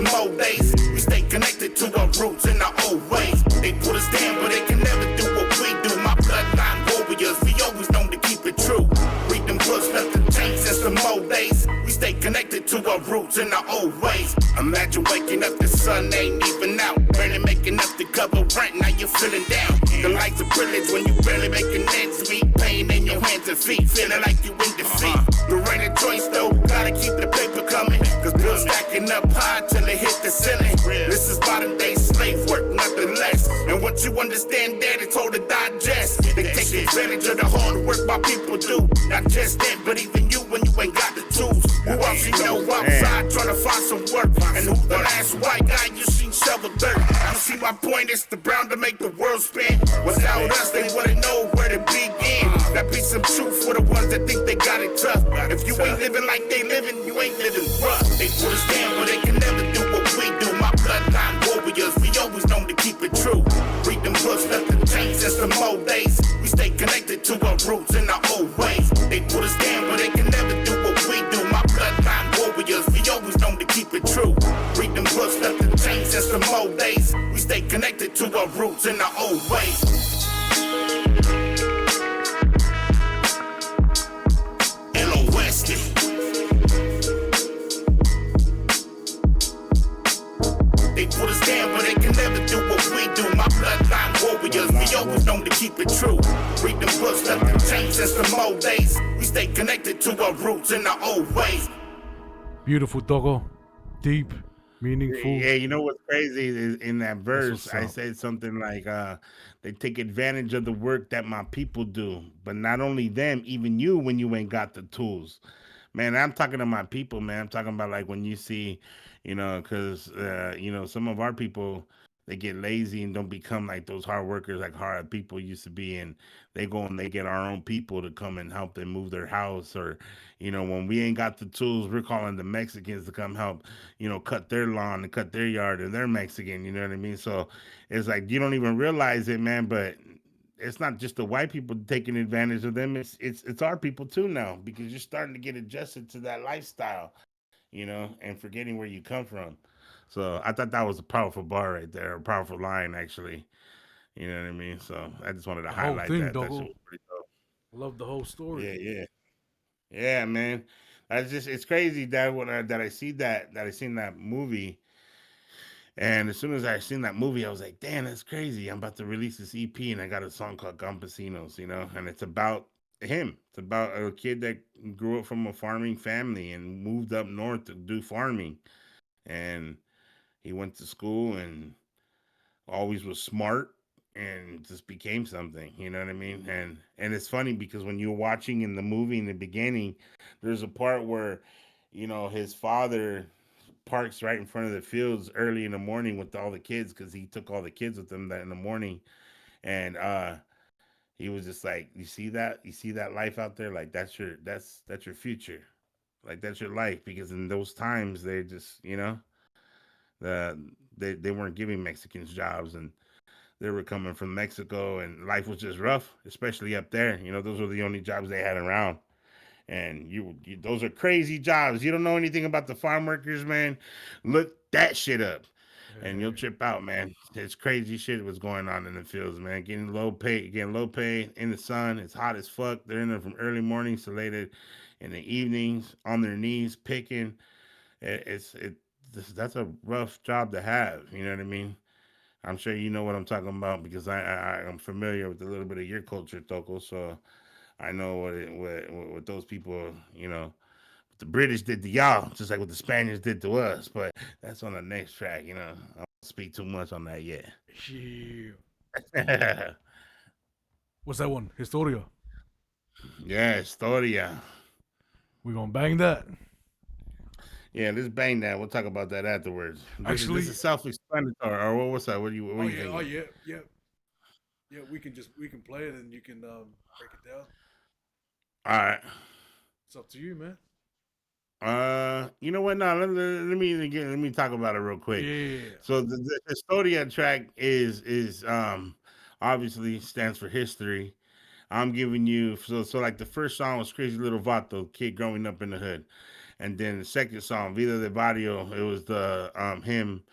some old days. We stay connected to our roots and our old ways. They put us down, but they can never do what we do. My bloodline warriors, we always known to keep it true. Read them books, nothing changed since the old days. We stay connected to our roots and our old ways. Imagine waking up, the sun ain't even out. Barely making enough to cover rent, now you're feeling down. The lights are privilege when you barely making ends meet. Pain in your hands and feet, feeling like you in defeat. There ain't a choice though, gotta keep the paper coming. Cause bills stacking up high till they hit the ceiling. This is modern day slave work, nothing less. And once you understand that, it's hard to digest. They take advantage of the hard work my people do. Not just that, but even you when you ain't got the tools. Who else you know outside trying to find some work? And who the last white guy you seen shovel dirt? You see my point, it's the brown to make the world spin. Without us, they wouldn't know where to begin. That be some truth for the ones that think they got it tough. If you ain't living like they living, you ain't living rough. They put us down, but they can never do what we do. My bloodline warriors, we always known to keep it true. Read them books, nothing changed since the old days. We stay connected to our roots and our old ways. They put us down, but they can never do what we do. My bloodline warriors, we always known to keep it true. Read them books, nothing changed since the old days. We stay connected to our roots and our old ways. Oeste. They put us down, but they can never do what we do. My bloodline warriors, we always known to keep it true. Read them books, nothing changed since the old days. We stay connected to our roots and our old ways. Beautiful, doggo. Deep, meaningful. Yeah, you know what's crazy is in that verse, what's I up. said something like, they take advantage of the work that my people do, but not only them, even you when you ain't got the tools. Man, I'm talking to my people, man. I'm talking about like when you see, because, some of our people, they get lazy and don't become like those hard workers, like hard people used to be. And they go and they get our own people to come and help them move their house. Or, when we ain't got the tools, we're calling the Mexicans to come help, cut their lawn and cut their yard, and they're Mexican, you know what I mean? So it's like, you don't even realize it, man, but it's not just the white people taking advantage of them. It's our people too now, because you're starting to get adjusted to that lifestyle, and forgetting where you come from. So I thought that was a powerful bar right there, a powerful line actually. You know what I mean? So I just wanted to The whole highlight thing, that. That shit doggo. was pretty dope. Love the whole story. Yeah, yeah, yeah, man. It's crazy that that I see that I seen that movie, and as soon as I seen that movie, I was like, damn, that's crazy. I'm about to release this EP, and I got a song called Campensinos, and it's about him. It's about a kid that grew up from a farming family and moved up north to do farming, and he went to school and always was smart and just became something, you know what I mean? And it's funny because when you're watching in the movie in the beginning, there's a part where his father parks right in front of the fields early in the morning with all the kids, because he took all the kids with him that in the morning. And he was just like, you see that life out there, like that's your future, like that's your life, because in those times they just the they weren't giving Mexicans jobs, and they were coming from Mexico, and life was just rough, especially up there. Those were the only jobs they had around. And those are crazy jobs. You don't know anything about the farm workers, man. Look that shit up, and you'll trip out, man. It's crazy shit was going on in the fields, man. Getting low pay in the sun. It's hot as fuck. They're in there from early mornings to later in the evenings, on their knees picking. That's a rough job to have. You know what I mean? I'm sure you know what I'm talking about, because I'm familiar with a little bit of your culture, Toko. So I know what those people, what the British did to y'all, just like what the Spaniards did to us. But that's on the next track. I won't speak too much on that yet. Yeah. What's that one? Historia. Yeah, Historia. We gonna bang that. Yeah, let's bang that. We'll talk about that afterwards. Actually, this is self-explanatory. Or what's that? What oh are you yeah, thinking? oh yeah, yeah, yeah. We can play it and you can break it down. All right. It's up to you, man. You know what? No, let me talk about it real quick. Yeah. So the Historia track is obviously stands for history. I'm giving you, so like the first song was Crazy Little Vato, kid growing up in the hood. And then the second song, Vida de Barrio, it was the him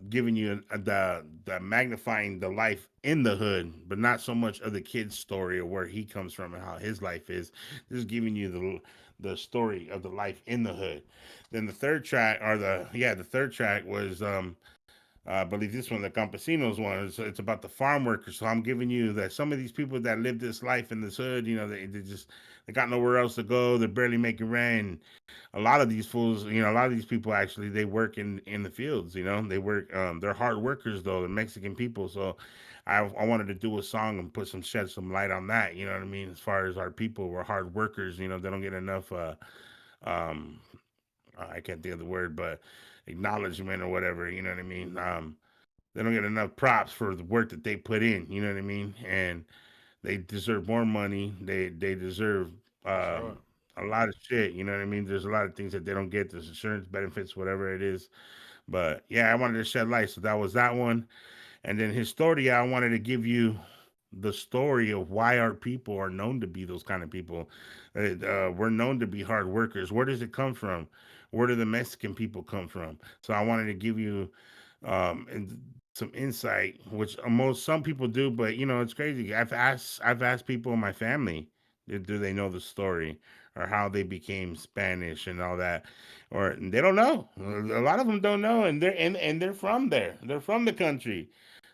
giving you the magnifying the life in the hood, but not so much of the kid's story or where he comes from and how his life is. Just giving you the story of the life in the hood. Then the third track, or the third track was I believe this one, the Campensinos one, it's about the farm workers. So I'm giving you that some of these people that live this life in this hood, you know, they got nowhere else to go. They're barely making rent. And a lot of these fools, you know, a lot of these people actually, they work in the fields, you know, they work, they're hard workers though, the Mexican people. So I wanted to do a song and shed some light on that. You know what I mean? As far as our people, we're hard workers, you know, they don't get enough, um, I can't think of the word, but acknowledgement or whatever, you know what I mean? They don't get enough props for the work that they put in, you know what I mean? And they deserve more money. They deserve That's a lot of shit, you know what I mean? There's a lot of things that they don't get, there's insurance benefits, whatever it is. But yeah, I wanted to shed light, so that was that one. And then Historia, I wanted to give you the story of why our people are known to be those kind of people. We're known to be hard workers. Where does it come from? Where do the Mexican people come from? So I wanted to give you some insight, which some people do, but you know it's crazy. I've asked people in my family, do they know the story or how they became Spanish and all that, or they don't know. A lot of them don't know, and they're from there. They're from the country.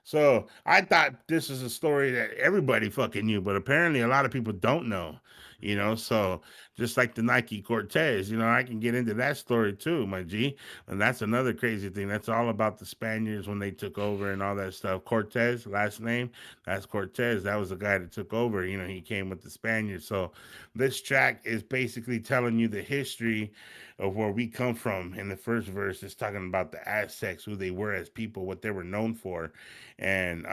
So I thought this is a story that everybody fucking knew, but apparently a lot of people don't know, you know. So just like the Nike Cortez, you know, I can get into that story too, my G. And that's another crazy thing. That's all about the Spaniards when they took over and all that stuff. Cortez, last name, that's Cortez. That was the guy that took over. You know, he came with the Spaniards. So this track is basically telling you the history of where we come from. In the first verse, it's talking about the Aztecs, who they were as people, what they were known for. And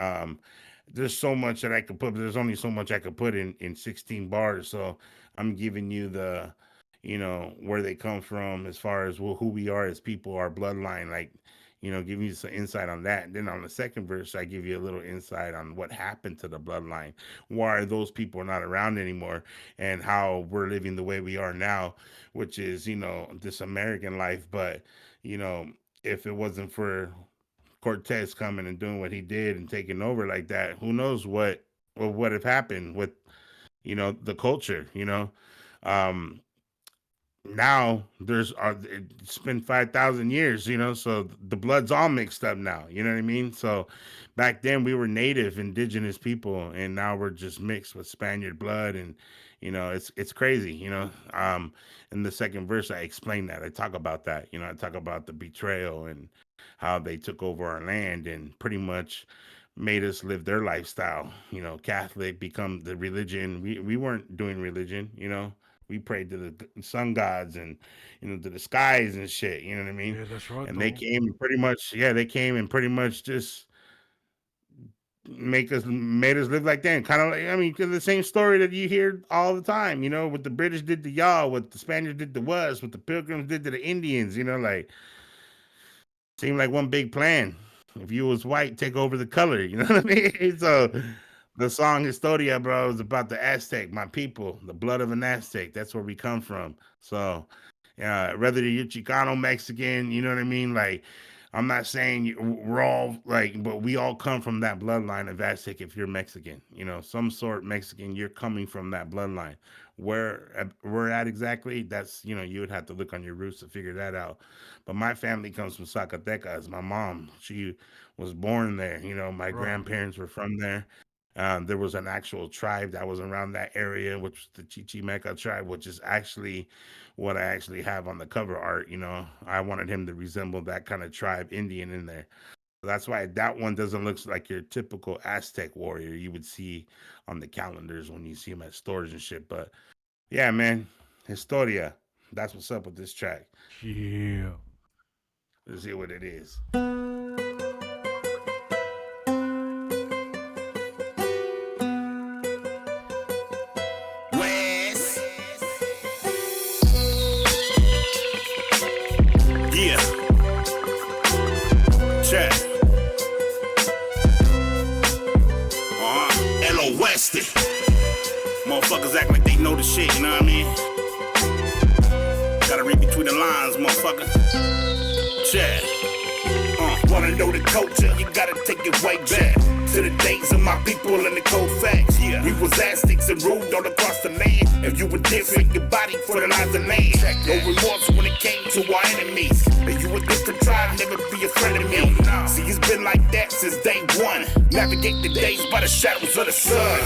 there's so much that I could put, but there's only so much I could put in 16 bars. So I'm giving you the, you know, where they come from as far as who we are as people, our bloodline, like, you know, giving you some insight on that. And then on the second verse, I give you a little insight on what happened to the bloodline, why those people are not around anymore, and how we're living the way we are now, which is, you know, this American life. But, you know, if it wasn't for Cortez coming and doing what he did and taking over like that, who knows what would have happened with, you know, the culture, you know. Um, Now it's been 5,000 years, you know, so the blood's all mixed up now, you know what I mean? So back then we were native indigenous people, and now we're just mixed with Spaniard blood. And you know, it's crazy, you know. In the second verse I explain that, I talk about that, you know, I talk about the betrayal and how they took over our land and pretty much made us live their lifestyle, you know. Catholic become the religion. We weren't doing religion, you know. We prayed to the sun gods and, you know, to the skies and shit, you know what I mean? Yeah, that's right, And though. they came and pretty much just made us live like that. Kind of like, I mean, 'cause the same story that you hear all the time, you know, what the British did to y'all, what the Spaniards did to us, what the Pilgrims did to the Indians, you know, like seemed like one big plan. If you was white, take over the color, you know what I mean? So the song Historia, bro, is about the Aztec, my people, the blood of an Aztec. That's where we come from. So, whether you're Chicano, Mexican, you know what I mean? Like, I'm not saying we're all like, but we all come from that bloodline of Aztec. If you're Mexican, you know, some sort Mexican, you're coming from that bloodline. Where we're at exactly, that's, you know, you would have to look on your roots to figure that out. But my family comes from Zacatecas. My mom, she was born there. You know, my Right. grandparents were from there. There was an actual tribe that was around that area, which was the Chichimeca tribe, which is actually what I actually have on the cover art. You know, I wanted him to resemble that kind of tribe Indian in there. That's why that one doesn't look like your typical Aztec warrior you would see on the calendars when you see them at stores and shit. But yeah, man, Historia. That's what's up with this track. Yeah. Let's see what it is. West. Yeah. Check. El Oeste. Motherfuckers act like they know the shit, you know what I mean? Gotta between the lines, motherfucker. Check. Wanna know the culture? You gotta take it way back to the days of my people and the cold facts. We was Aztecs and ruled all across the land. If you were different, your body fertilized the land. No remorse when it came to our enemies. If you a different tribe, never be a friend of me. See, it's been like that since day one. Navigate the days by the shadows of the sun.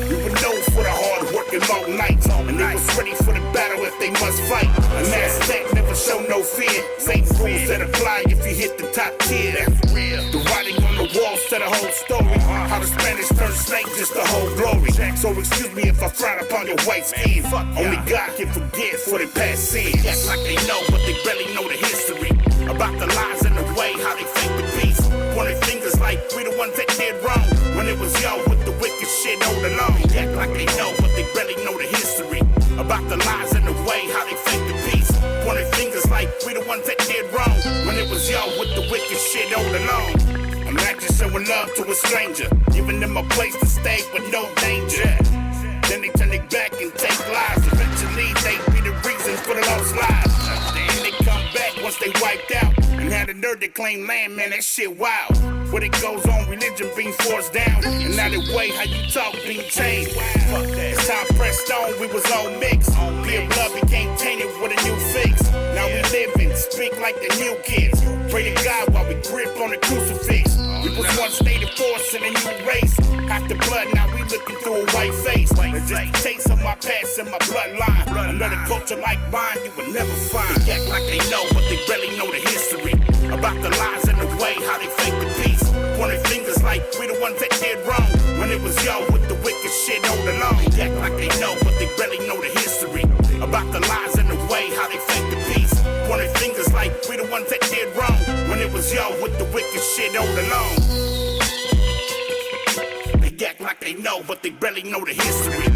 We were known for the hard work and long nights, and they was ready for the battle if they must fight. An Aztec never show no fear. Same rules that apply if you hit the top tier. The writing on the wall said a whole story. How the Spanish turned snake just the whole glory. So excuse me if I frown upon your white skin. Only God can forget for their past sins. Act like they know, but they barely know the history. About the lies and the way how they fake the peace. Pointing fingers like we the ones that did wrong. When it was y'all with the wicked shit all along. Act like they know, but they barely know the history. About the lies and the way how they fake the peace. Pointing fingers like we the ones that did wrong. When it was y'all with the wicked shit all along. Imagine showing love to a stranger, giving them a place to stay with no danger. Then they turn their back and take lives. Eventually they be the reason for the lost lives. Then they come back once they wiped out and had the nerve to claim land, man, that shit wild. What it goes on, religion being forced down, and now the way how you talk being changed. As time pressed on, we was all mixed. Clear blood became tainted with a new fix. Now we living, speak like the new kids. Pray to God while we grip on the crucifix. We was one state of force in a new race. After blood, now we looking through a white face. It's just a taste of my past and my bloodline. Another culture like mine you would never find. They act like they know, but they barely know the history. About the lies and the way how they fake the peace. Pointing fingers like we the ones that did wrong. When it was y'all with the wicked shit all along. They act like they know, but they barely know the history. About the lies and the way how they fake the peace. Pointing fingers like we the ones that did wrong. When it was y'all with the wicked shit all along. They act like they know, but they barely know the history.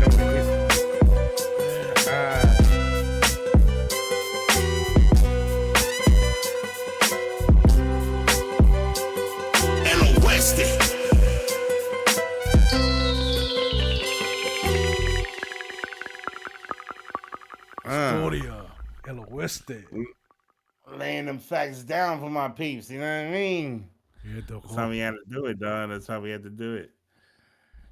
Oeste. Historia, el Oeste. Laying them facts down for my peeps, you know what I mean? Yeah, That's how we had to do it, dog. That's how we had to do it.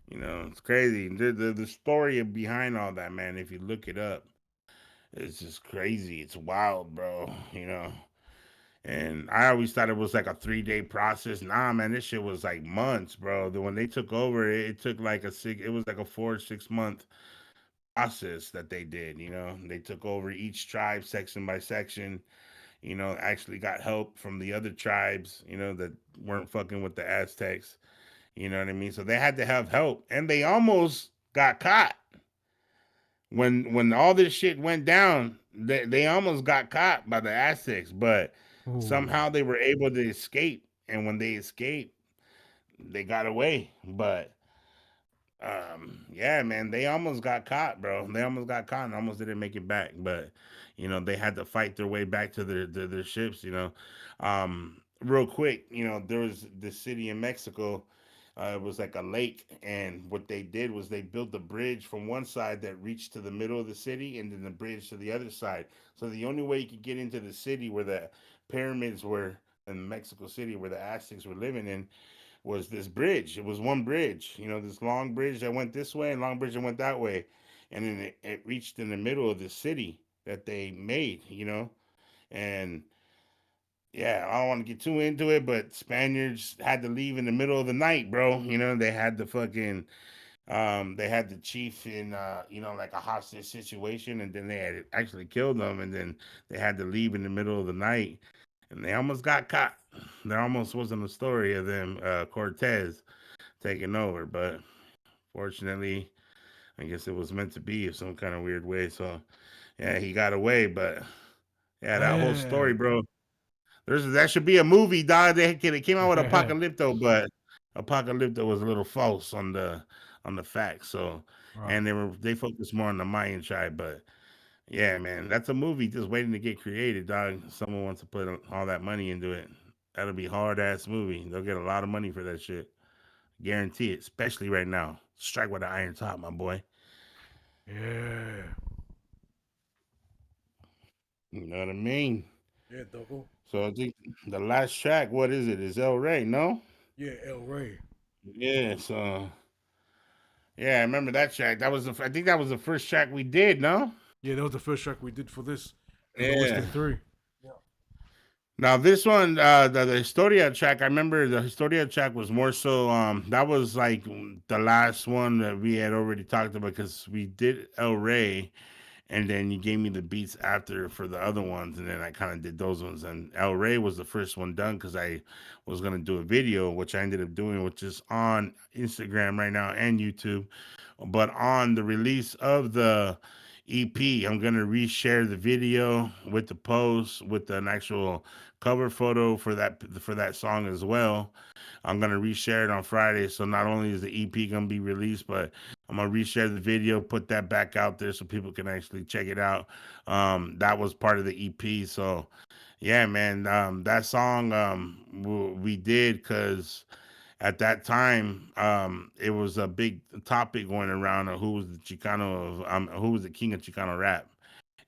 You know, it's crazy. The story behind all that, man, if you look it up, it's just crazy. It's wild, bro. You know. And I always thought it was like a 3-day process. Nah, man, this shit was like months, bro. When they took over, it took like it was like a 4 or 6 month process that they did. You know, they took over each tribe section by section. You know, actually got help from the other tribes. You know, that weren't fucking with the Aztecs. You know what I mean? So they had to have help, and they almost got caught when all this shit went down. They almost got caught by the Aztecs, but somehow they were able to escape, and when they escaped, they got away. But yeah, man, they almost got caught, bro. They almost got caught and almost didn't make it back. But you know, they had to fight their way back to their ships. You know, real quick, you know, there was this city in Mexico. It was like a lake, and what they did was they built a bridge from one side that reached to the middle of the city, and then the bridge to the other side. So the only way you could get into the city where the pyramids were in Mexico City, where the Aztecs were living in, was this bridge. It was one bridge, you know, this long bridge that went this way and long bridge that went that way, and then it reached in the middle of the city that they made, you know, and yeah, I don't want to get too into it, but Spaniards had to leave in the middle of the night, bro. You know, they had the fucking, they had the chief in, you know, like a hostage situation, and then they had actually killed them, and then they had to leave in the middle of the night, and they almost got caught. There almost wasn't a story of them, Cortez taking over, but fortunately, I guess it was meant to be in some kind of weird way. So, yeah, he got away, but yeah, that whole story, bro. That should be a movie, dog. They came out with Apocalypto, but Apocalypto was a little false on the facts. So, and they focused more on the Mayan tribe. But yeah, man, that's a movie just waiting to get created, dog. Someone wants to put all that money into it. That'll be hard ass movie. They'll get a lot of money for that shit. Guarantee it. Especially right now. Strike with an iron top, my boy. Yeah. You know what I mean? Yeah, Double. So I think the last track, what is it? Is El Rey? No? Yeah, El Rey. Yeah. So yeah, I remember that track. I think that was the first track we did. No? Yeah, that was the first track we did for this. The Yeah. Oeste 3. Now this one, the Historia track, I remember the Historia track was more so that was like the last one that we had already talked about because we did El Rey and then you gave me the beats after for the other ones and then I kind of did those ones and El Rey was the first one done because I was gonna do a video which I ended up doing, which is on Instagram right now and YouTube. But on the release of the EP, I'm gonna reshare the video with the post with an actual cover photo for that song as well. I'm gonna reshare it on Friday. So not only is the EP gonna be released, but I'm gonna reshare the video, put that back out there so people can actually check it out. That was part of the EP. So yeah, man, that song we did because at that time it was a big topic going around of who was the Chicano of who was the king of Chicano rap.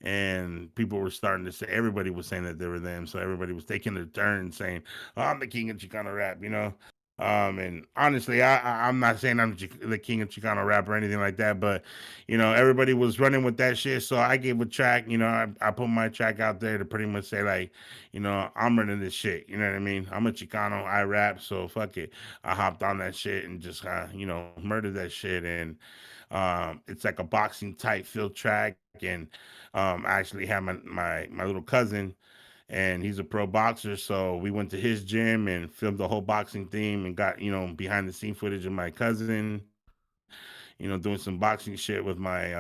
And people were starting to say, everybody was saying that they were them. So everybody was taking their turn saying, oh, I'm the king of Chicano rap, you know? And honestly, I'm not saying I'm the king of Chicano rap or anything like that, but, you know, everybody was running with that shit. So I gave a track, you know, I put my track out there to pretty much say, like, you know, I'm running this shit. You know what I mean? I'm a Chicano, I rap, so fuck it. I hopped on that shit and just, you know, murdered that shit. And it's like a boxing type field track. And I actually had my little cousin, and he's a pro boxer. So we went to his gym and filmed the whole boxing theme and got, you know, behind the scene footage of my cousin, you know, doing some boxing shit with my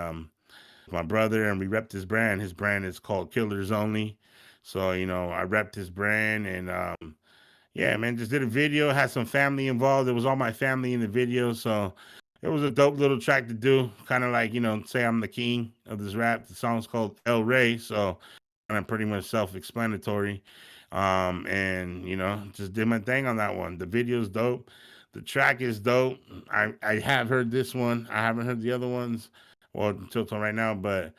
brother, and we repped his brand. His brand is called Killers Only. So, you know, I repped his brand and yeah, man, just did a video, had some family involved. It was all my family in the video. So it was a dope little track to do. Kind of like, you know, say I'm the king of this rap. The song's called El Rey. So kind of pretty much self-explanatory. And, you know, just did my thing on that one. The video's dope. The track is dope. I have heard this one. I haven't heard the other ones. Well, until right now, but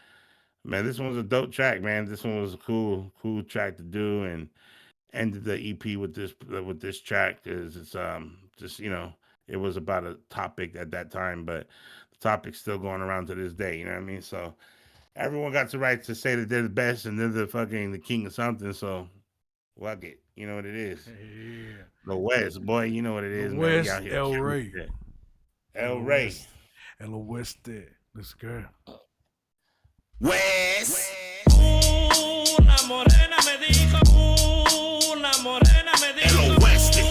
man, this one was a dope track, man. This one was a cool track to do, and ended the EP with this track because it's just, you know, it was about a topic at that time, but the topic's still going around to this day. You know what I mean? So everyone got the right to say that they're the best and they're the king of something. So fuck it, you know what it is. Yeah. The West, boy, you know what it is, The man. We West, out here El killing Rey. shit. El Rey. El Oeste. Let's go. West. Una morena me dijo, una morena me dijo, El Oeste.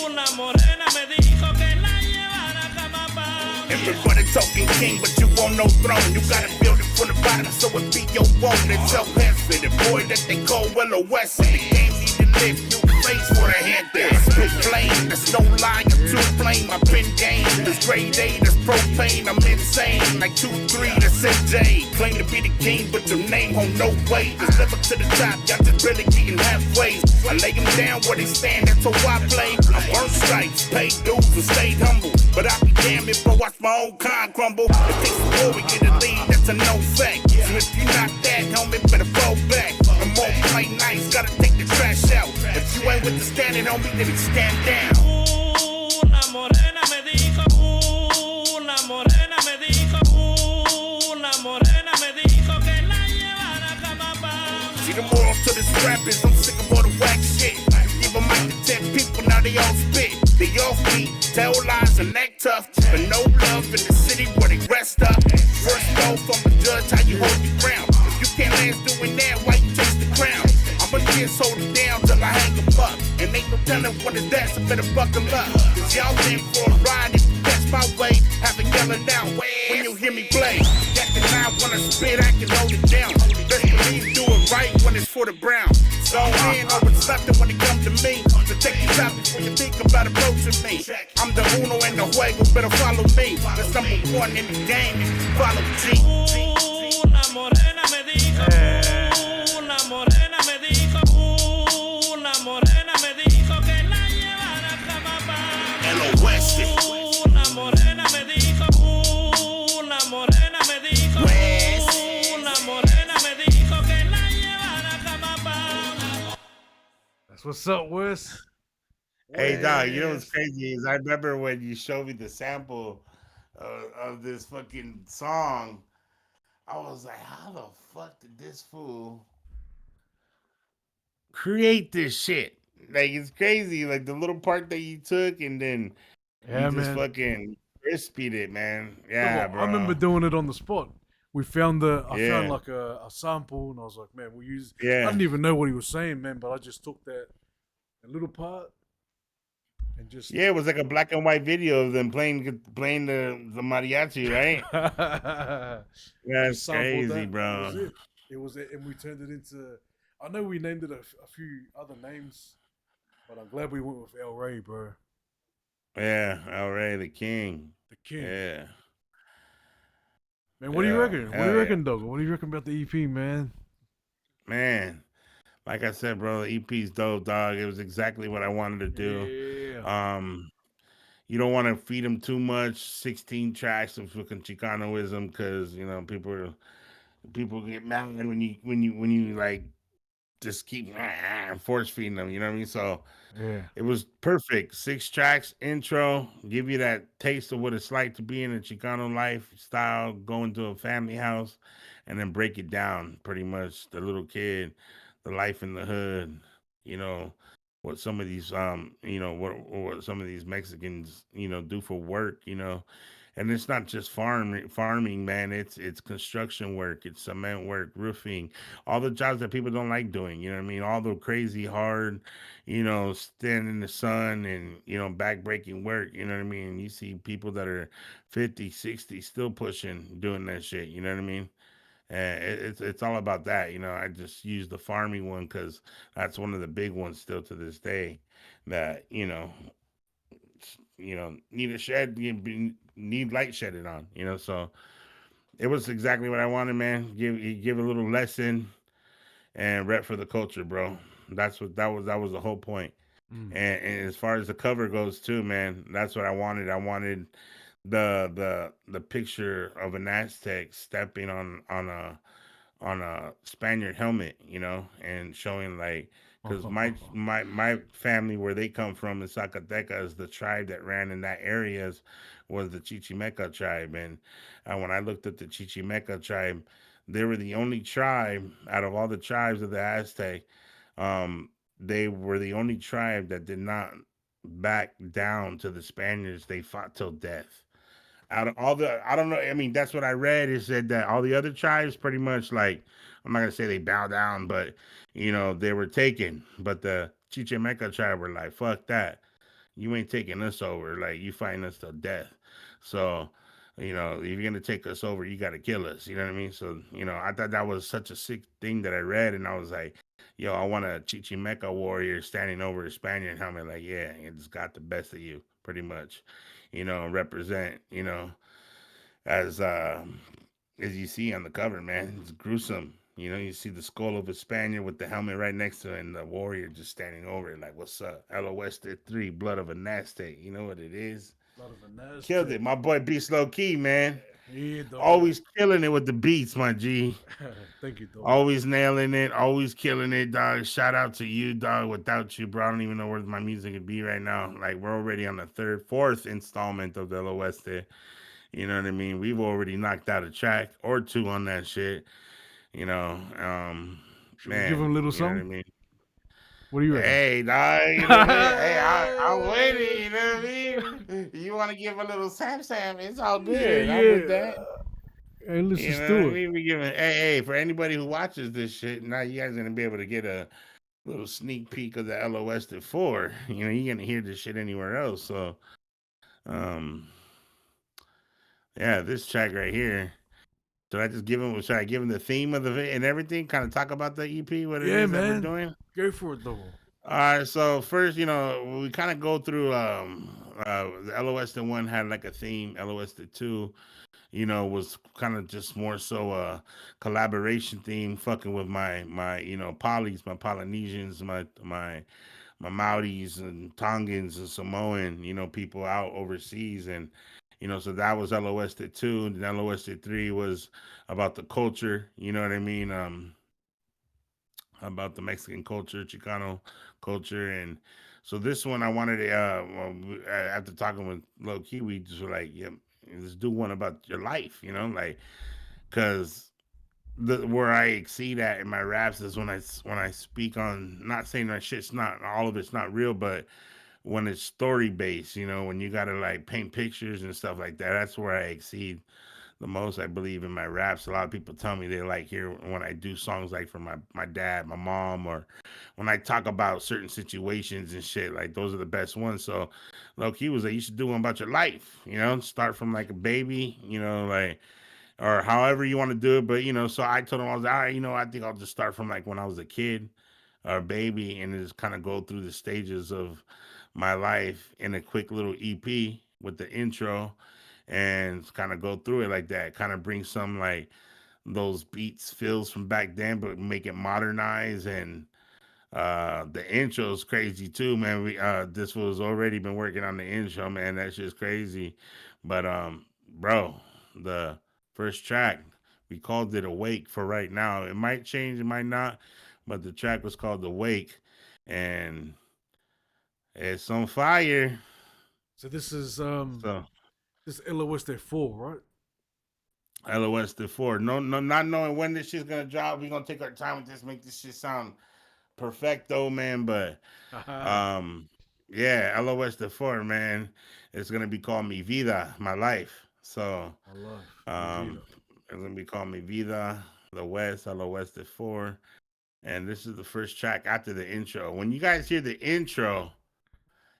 una morena me dijo que la llevara a Camapán. Everybody talking king, but you want no throne. You gotta build it from the bottom, so it be your own. It's your heavy, the boy that they call Willow West. The game need to live, you face for the hand there. Spit flame, there's no lie, I'm too flame. I've been game, this grade A, this propane, I'm insane. Like 2-3, that's MJ. Claim to be the king, but your name on no way. Just live up to the top, y'all just really getting halfway. I lay them down where they stand, that's how I play. I earned stripes, paid dues, and stayed humble. But I be damned if I watch my own kind crumble. If it's a war, we get a lead, that's a no fact. So if you not that, homie, better fall back. I'm more play nice, gotta take the trash out. If you ain't with the standing on me, then you stand down. Una morena me dijo, una morena me dijo, una morena me dijo que la llevara a Camapán. See the moral to this rap is I'm sick of all the whack shit. Give a mic to 10 people, now they all spit. They all beat, tell lies and act tough. But no love in the city where they rest up. First go from the judge, how you hold your ground. If you can't last doing that, why you chase the crown? I'ma just hold it down till I hang 'em up. And ain't no telling what is that, so better buckle up. Cause y'all in for a ride if you catch my way. Have a yelling out when you hear me play. That the line when I spit, I can hold it down. Best believe do it right when it's for the brown. So in or it's nothing when it comes to me. So take your time before you think about approaching me. I'm the uno and the juego, better follow me. That's number one in the game if you follow G. Una morena me dijo, una morena me dijo, una morena me dijo que la llevara a Camapán. El Oeste. Una morena me dijo, una morena me dijo, West. una morena me dijo que la llevara a That's what's up, Wes. Hey, dog, you know what's Wes. crazy is I remember when you showed me the sample of this fucking song. I was like, how the fuck did this fool create this shit? Like, it's crazy. Like, the little part that you took and then you Yeah, just man. fucking crispied it, man. Yeah, Look, I remember bro. doing it on the spot. I found Yeah. like a sample, and I was like, man, we'll use. I Yeah. didn't even know what he was saying, man, but I just took that a little part and just Yeah, it was like a black and white video of them playing the mariachi, right? just That's sampled crazy, that. That bro. was it. It was it, and we turned it into. I know we named it a few other names, but I'm glad we went with El Rey, bro, Yeah, alright, the king. the king. Yeah. Man, what do you Yeah. reckon? What do you Hell yeah. reckon, Doug? What do you reckon about the EP, man? Man. Like I said, bro, the EP's dope, dog. It was exactly what I wanted to do. Yeah. Um, you don't want to feed them too much. 16 tracks of fucking Chicanoism, because people get mad when you like just keep force feeding them. You know what I mean? So Yeah. it was perfect. 6 tracks, intro, give you that taste of what it's like to be in a Chicano lifestyle, going to a family house, and then break it down pretty much. The little kid, the life in the hood, you know, what some of these what some of these Mexicans, do for work, and it's not just farming, man. It's construction work, it's cement work, roofing, all the jobs that people don't like doing. You know what I mean? All the crazy hard, stand in the sun and back-breaking work. You know what I mean? You see people that are 50, 60 still pushing, doing that shit. You know what I mean? And it's all about that. I just use the farming one because that's one of the big ones still to this day. That need a shed, need light shedded on. So it was exactly what I wanted, man. Give a little lesson and rep for the culture, bro. That was the whole point. Mm. And as far as the cover goes too, man, that's what I wanted. I wanted the picture of an Aztec stepping on a Spaniard helmet, and showing like, because my family, where they come from in Zacatecas, the tribe that ran in that areas was the Chichimeca tribe, and when I looked at the Chichimeca tribe, they were the only tribe out of all the tribes of the Aztec. Um, they were the only tribe that did not back down to the Spaniards. They fought till death. Out of all the, I don't know. I mean, that's what I read. It said that all the other tribes pretty much, like, I'm not gonna say they bow down, but they were taken. But the Chichimeca tribe were like, fuck that. You ain't taking us over. Like, you fighting us till death. So, if you're gonna take us over, you gotta kill us. You know what I mean? So, I thought that was such a sick thing that I read, and I was like, yo, I want a Chichimeca warrior standing over a Spaniard helmet. Like, yeah, it's got the best of you, pretty much. Represent. As as you see on the cover, man, it's gruesome. You see the skull of a Spaniard with the helmet right next to it, and the warrior just standing over it, like, "What's up, Oeste 3, blood of an Aztec?" You know what it is? Lot of a Killed it, my boy Beatz Lowkey, man. Yeah, dog. Always killing it with the beats, my G. Thank you, dog. Always nailing it, always killing it, dog. Shout out to you, dog. Without you, bro, I don't even know where my music would be right now. Like, we're already on the fourth installment of the Oeste. You know what I mean? We've already knocked out a track or two on that shit. You know, Should we give him a man, little you know what I something? mean? What do you reckon? Hey, dog, you know what I mean? Hey, I'm waiting, you know what I mean? You want to give a little Sam, it's all Yeah, good. I'm with yeah. that. Hey, let's You just know what I do it. mean? We giving, hey, for anybody who watches this shit, now you guys gonna be able to get a little sneak peek of the LOS at 4. You're gonna hear this shit anywhere else. So, um, yeah, this track right here. Should I give him the theme of the and everything? Kind of talk about the EP, what it Yeah, is that we're man. doing. Go for it, though. All right, so first, we kind of go through the LOS that one had like a theme. LOS that two, was kind of just more so a collaboration theme, fucking with my polys, my Polynesians, my Maoris and Tongans and Samoan, people out overseas. And, so that was LOS at 2. And LOS at 3 was about the culture, you know what I mean? about the Mexican culture, Chicano culture, and so this one I wanted to. After talking with Lowkey, we just were like, yeah, let's do one about your life, like because where I exceed at in my raps is when I speak on, not saying that shit's not all of it's not real, but when it's story based, when you gotta like paint pictures and stuff like that, that's where I exceed the most, I believe, in my raps. A lot of people tell me they like hear when I do songs like for my dad, my mom, or when I talk about certain situations and shit. Like those are the best ones. So, look, he was like, you should do one about your life. Start from like a baby. Like or however you want to do it. But so I told him I was like, all right, I think I'll just start from like when I was a kid or a baby, and just kind of go through the stages of my life in a quick little EP with the intro and kind of go through it like that, kind of bring some like those beats feels from back then, but make it modernized. And the intro is crazy too, man. We this was already been working on the intro, man. That shit's crazy. But bro, the first track, we called it Awake for right now. It might change, it might not, but the track was called Awake, and it's on fire. So this is So this is Oeste 4, right? LOS 4. No, not knowing when this shit's gonna drop. We're gonna take our time with this, make this shit sound perfecto, man. But yeah, LOS 4, man. It's gonna be called Mi Vida, my life. So it's gonna be called Mi Vida, the West, LOS 4. And this is the first track after the intro. When you guys hear the intro,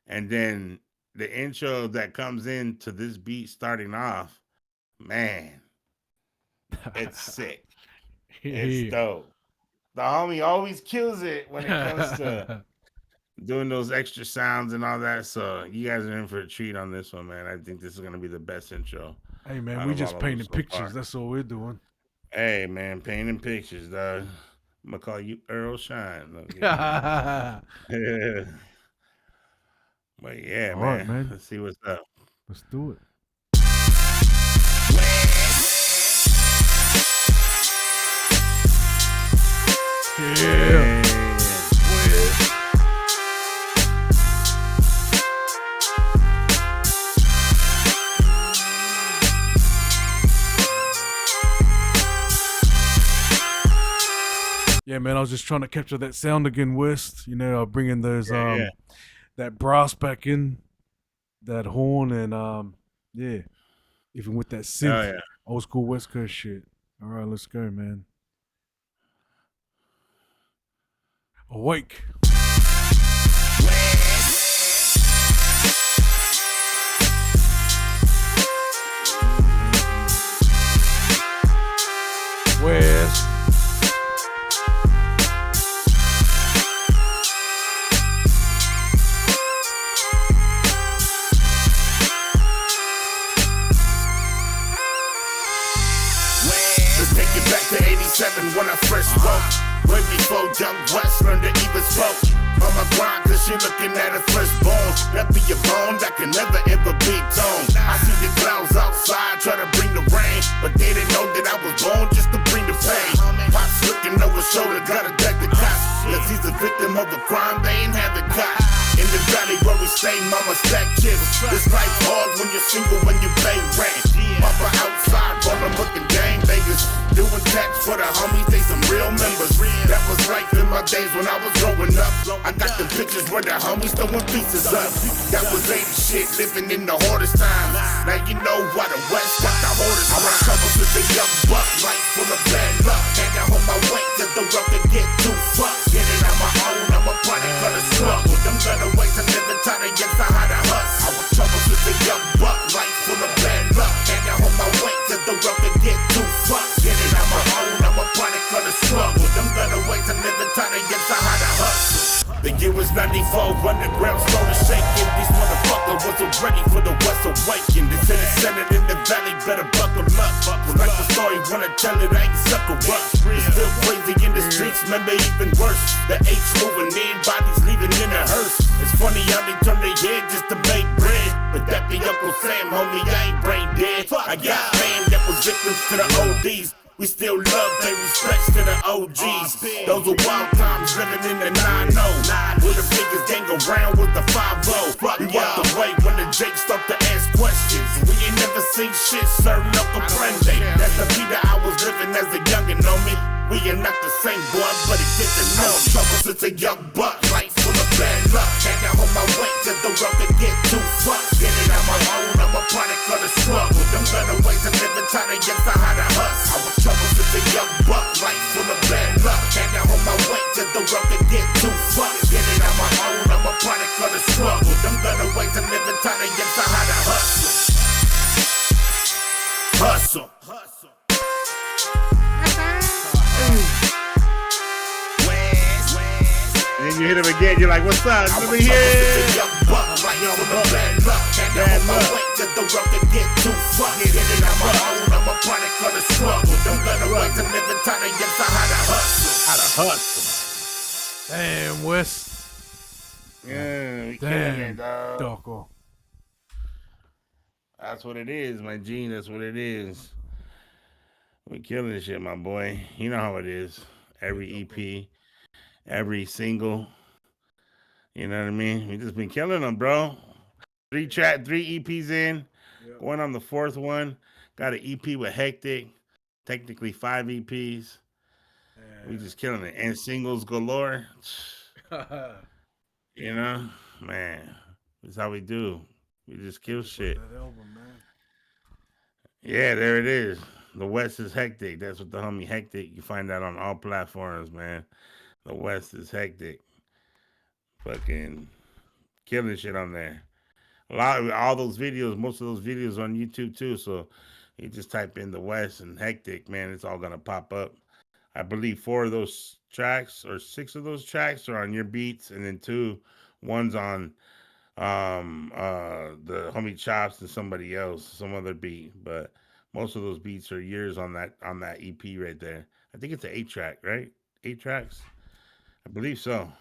and then the intro that comes into this beat starting off, man, it's sick. It's dope. The homie always kills it when it comes to doing those extra sounds and all that. So you guys are in for a treat on this one, man. I think this is gonna be the best intro. Hey man, we just painting pictures. Far. That's all we're doing. Hey man, painting pictures, dog. I'm gonna call you Earl Shine. Look, yeah. But yeah, man. Right, man. Let's see what's up. Let's do it. Yeah. Yeah, man, I was just trying to capture that sound again, West. I'll bring in those that brass back in, that horn, and yeah, even with that synth, old school West Coast shit. All right, let's go, man. Awake. West. When I first woke, way before Young West learned to even smoke. On my grind, cause she looking at her firstborn. That be a bone that can never ever be torn. I see the clouds outside try to bring the rain, but they didn't know that I was born just to bring the pain. Pops looking over shoulder, got a deck of cops. Cause he's a victim of a crime they ain't have it caught. In the valley where we stay, mama stack chips. This life hard when you're single, when you pay rent. Papa outside, rollin' looking gangbangers. Doing tax for the homies, they some real members. That was life in my days when I was growing up. I got the pictures where the homies throwing pieces up. That was 80 shit, living in the hardest times. Now you know why the West got the hardest rhymes. I was trouble with a young buck, life full of bad luck. And I hold my weight till the rough can get too fucked. Get it on my own, I'm a party for the struggle. Them better ways to live and try to get to how to hustle. I was trouble with a young buck, life full of bad luck. And I hold my weight till the rough can get too fucked. Get it on my own, I'm a product of the struggle. Them better ways to live and try to get to how to hustle. The year was 94 when the ground started shaking. These motherfuckers wasn't ready for the West awakening. They said it's centered in the valley, better buckle up. Like the story when I tell it, I ain't sucker up. It's still crazy in the streets, remember even worse. The H moving in, bodies leaving in a hearse. It's funny how they turn their head just to make bread. But that be Uncle Sam, homie, I ain't brain dead. I got fam that was victims to the ODs. We still love, pay respects to the OGs. Those are wild times living in the 9-0. Where the biggest gang around with the 5-0. We walked away when the Jakes start to ask questions. We ain't never seen shit serving up a prende. That's the Vida I was living as a youngin', know me. We are not the same, boy, but it get to know. Trouble since a young buck, life full of bad luck. Can't out on my way to the road to get too fucked. Getting out my own, I'm a product of the struggle. Them better ways of living, trying to get to how to hustle. I was trouble since a young buck, life full of bad luck. Can't out on my way to the road to get too fucked. Getting out my own, I'm a product of the struggle. Them better ways of living, trying to get to how to hustle. Hustle. And then you hit him again, you're like, what's up? Let me hear it. Bad luck. How to hustle. Damn, West. Yeah, we killing Damn, it, dog. Doko. That's what it is, my G. That's what it is. We killing this shit, my boy. You know how it is. Every EP, every single. You know what I mean? We just been killing them, bro. 3 EPs in. Yep. Going on the 4th one. Got an EP with Hectik. Technically 5 EPs. We just killing it. And singles galore. You know? Man. That's how we do. We just kill shit. That album, man. Yeah, there it is. The West is Hectik. That's what the homie Hectik. You find that on all platforms, man. The West is Hectik. Fucking killing shit on there. All those videos, most of those videos on YouTube too. So you just type in the West and Hectik, man, it's all gonna pop up. I believe 4 of those tracks or 6 of those tracks are on your beats, and then one's on the homie Chops and somebody else, some other beat. But most of those beats are yours on that EP right there. I think it's an 8-track, right? 8 tracks? I believe so.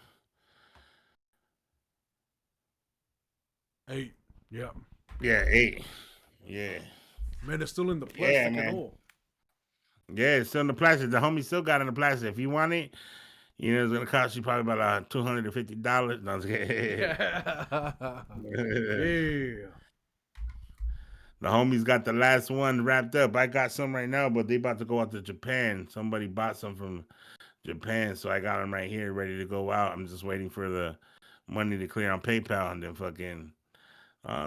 8. Yeah. Yeah, 8. Yeah. Man, it's still in the plastic Yeah, and man. all. Yeah, it's still in the plastic. The homie still got it in the plastic. If you want it, you know, it's gonna cost you probably about $250. No, I'm just kidding. Yeah. The homies got the last one wrapped up. I got some right now, but they about to go out to Japan. Somebody bought some from Japan, so I got them right here ready to go out. I'm just waiting for the money to clear on PayPal, and then fucking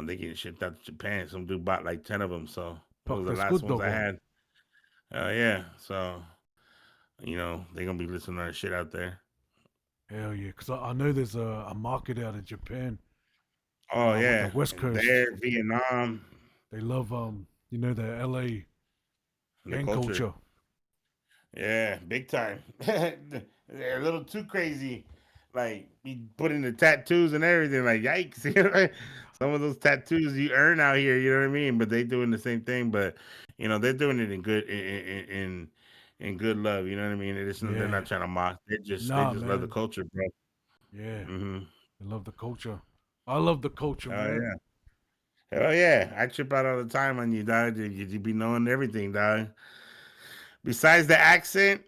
they get shipped out to Japan. Some dude bought like 10 of them, so those are the That's last good, ones I dog. had. Yeah, so you know they're gonna be listening to our shit out there. Hell yeah, because I know there's a market out in Japan. Oh with yeah, the West Coast. there, Vietnam, They love you know, the LA the gang culture. culture. Yeah, big time. They're a little too crazy. Like be putting the tattoos and everything. Like yikes! You know, some of those tattoos you earn out here. You know what I mean? But they doing the same thing. But you know they're doing it in good in good love. You know what I mean? They're Yeah. not trying to mock. They just Nah, love the man. culture, bro. Yeah, Mm-hmm. they love the culture. I love the culture, Oh man. yeah. Hell yeah. I trip out all the time on you, dog. You be knowing everything, dog. Besides the accent,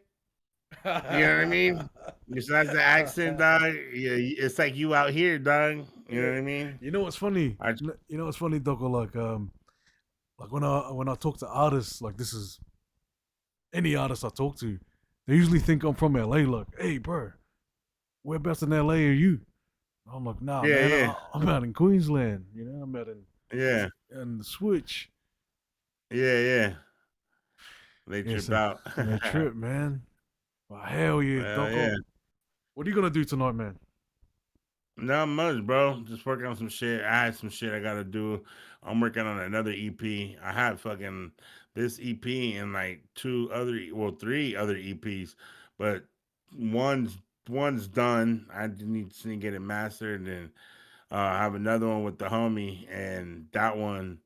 you know what I mean? Besides the accent, dog, yeah, it's like you out here, dog. You know what I mean? You know what's funny? I- You know what's funny, Doko? Like when I talk to artists, like this is any artist I talk to, they usually think I'm from LA. Like, hey, bro, whereabouts in LA are you? I'm like, nah, Yeah, man, yeah. I'm out in Queensland. You know, I'm out Yeah, in the Switch. yeah. They Yeah, trip so- out. And they trip, man. Well, hell yeah, Hell Doko. yeah. What are you gonna do tonight, man? Not much, bro. Just working on some shit. I had some shit I gotta do. I'm working on another EP. I have fucking this EP and like 3 other EPs, but one's done. I need to get it mastered, and I have another one with the homie, and that one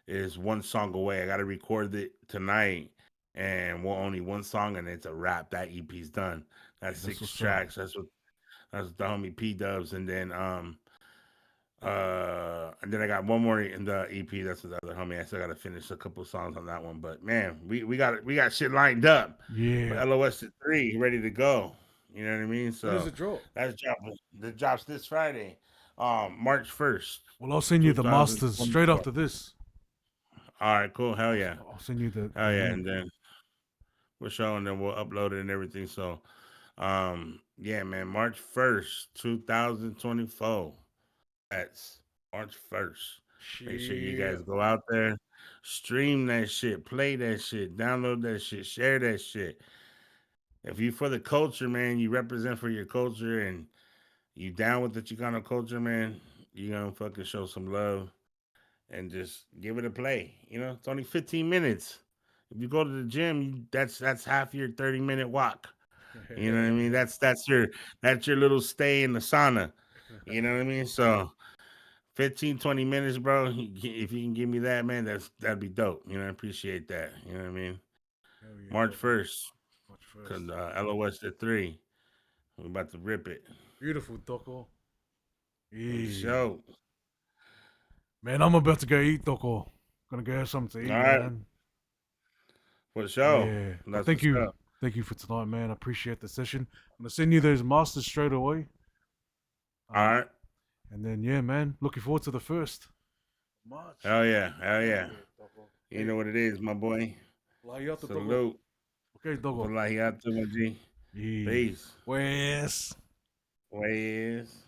is one song away. I gotta record it tonight, and only one song, and it's a wrap. That EP's done. That's That's 6 what's up. tracks. That's the homie P Dubs, and then And then I got one more in the EP. That's the other homie. I still got to finish a couple songs on that one. But man, we got shit lined up. Yeah. For LOS at 3, ready to go. You know what I mean? So When does it drop? that drops this Friday, March 1st. Well, I'll send you the masters straight 2024. after this. All right, cool. Hell yeah. I'll send you the. Hell yeah. And then we'll show and then we'll upload it and everything. So yeah, man, March 1st, 2024. That's March 1st. Make sure you guys go out there, stream that shit, play that shit, download that shit, share that shit. If you for the culture, man, you represent for your culture and you down with the Chicano culture, man, you gonna fucking show some love and just give it a play. You know, it's only 15 minutes. If you go to the gym, that's half your 30-minute walk. You know what I mean? That's your little stay in the sauna. You know what I mean? So 15, 20 minutes, bro. If you can give me that, man, that'd be dope. You know, I appreciate that. You know what I mean? Hell yeah, March Toko. 1st, March because 1st. LOS at 3. We're about to rip it. Beautiful, Toko. For Yeah. sure. Man, I'm about to go eat, Toko. Gonna go have something to eat, All right. man. For sure. Yeah. But That's thank what's you. up. Thank you for tonight, man. I appreciate the session. I'm gonna send you those masters straight away. All right. And then yeah, man. Looking forward to the 1st March. Hell yeah. Hell yeah. Toko. You know what it is, my boy. Lahiata, Toko. Salute. Okay, Toko. Wallahi, my G. Yeah. Peace. Pues. Pues.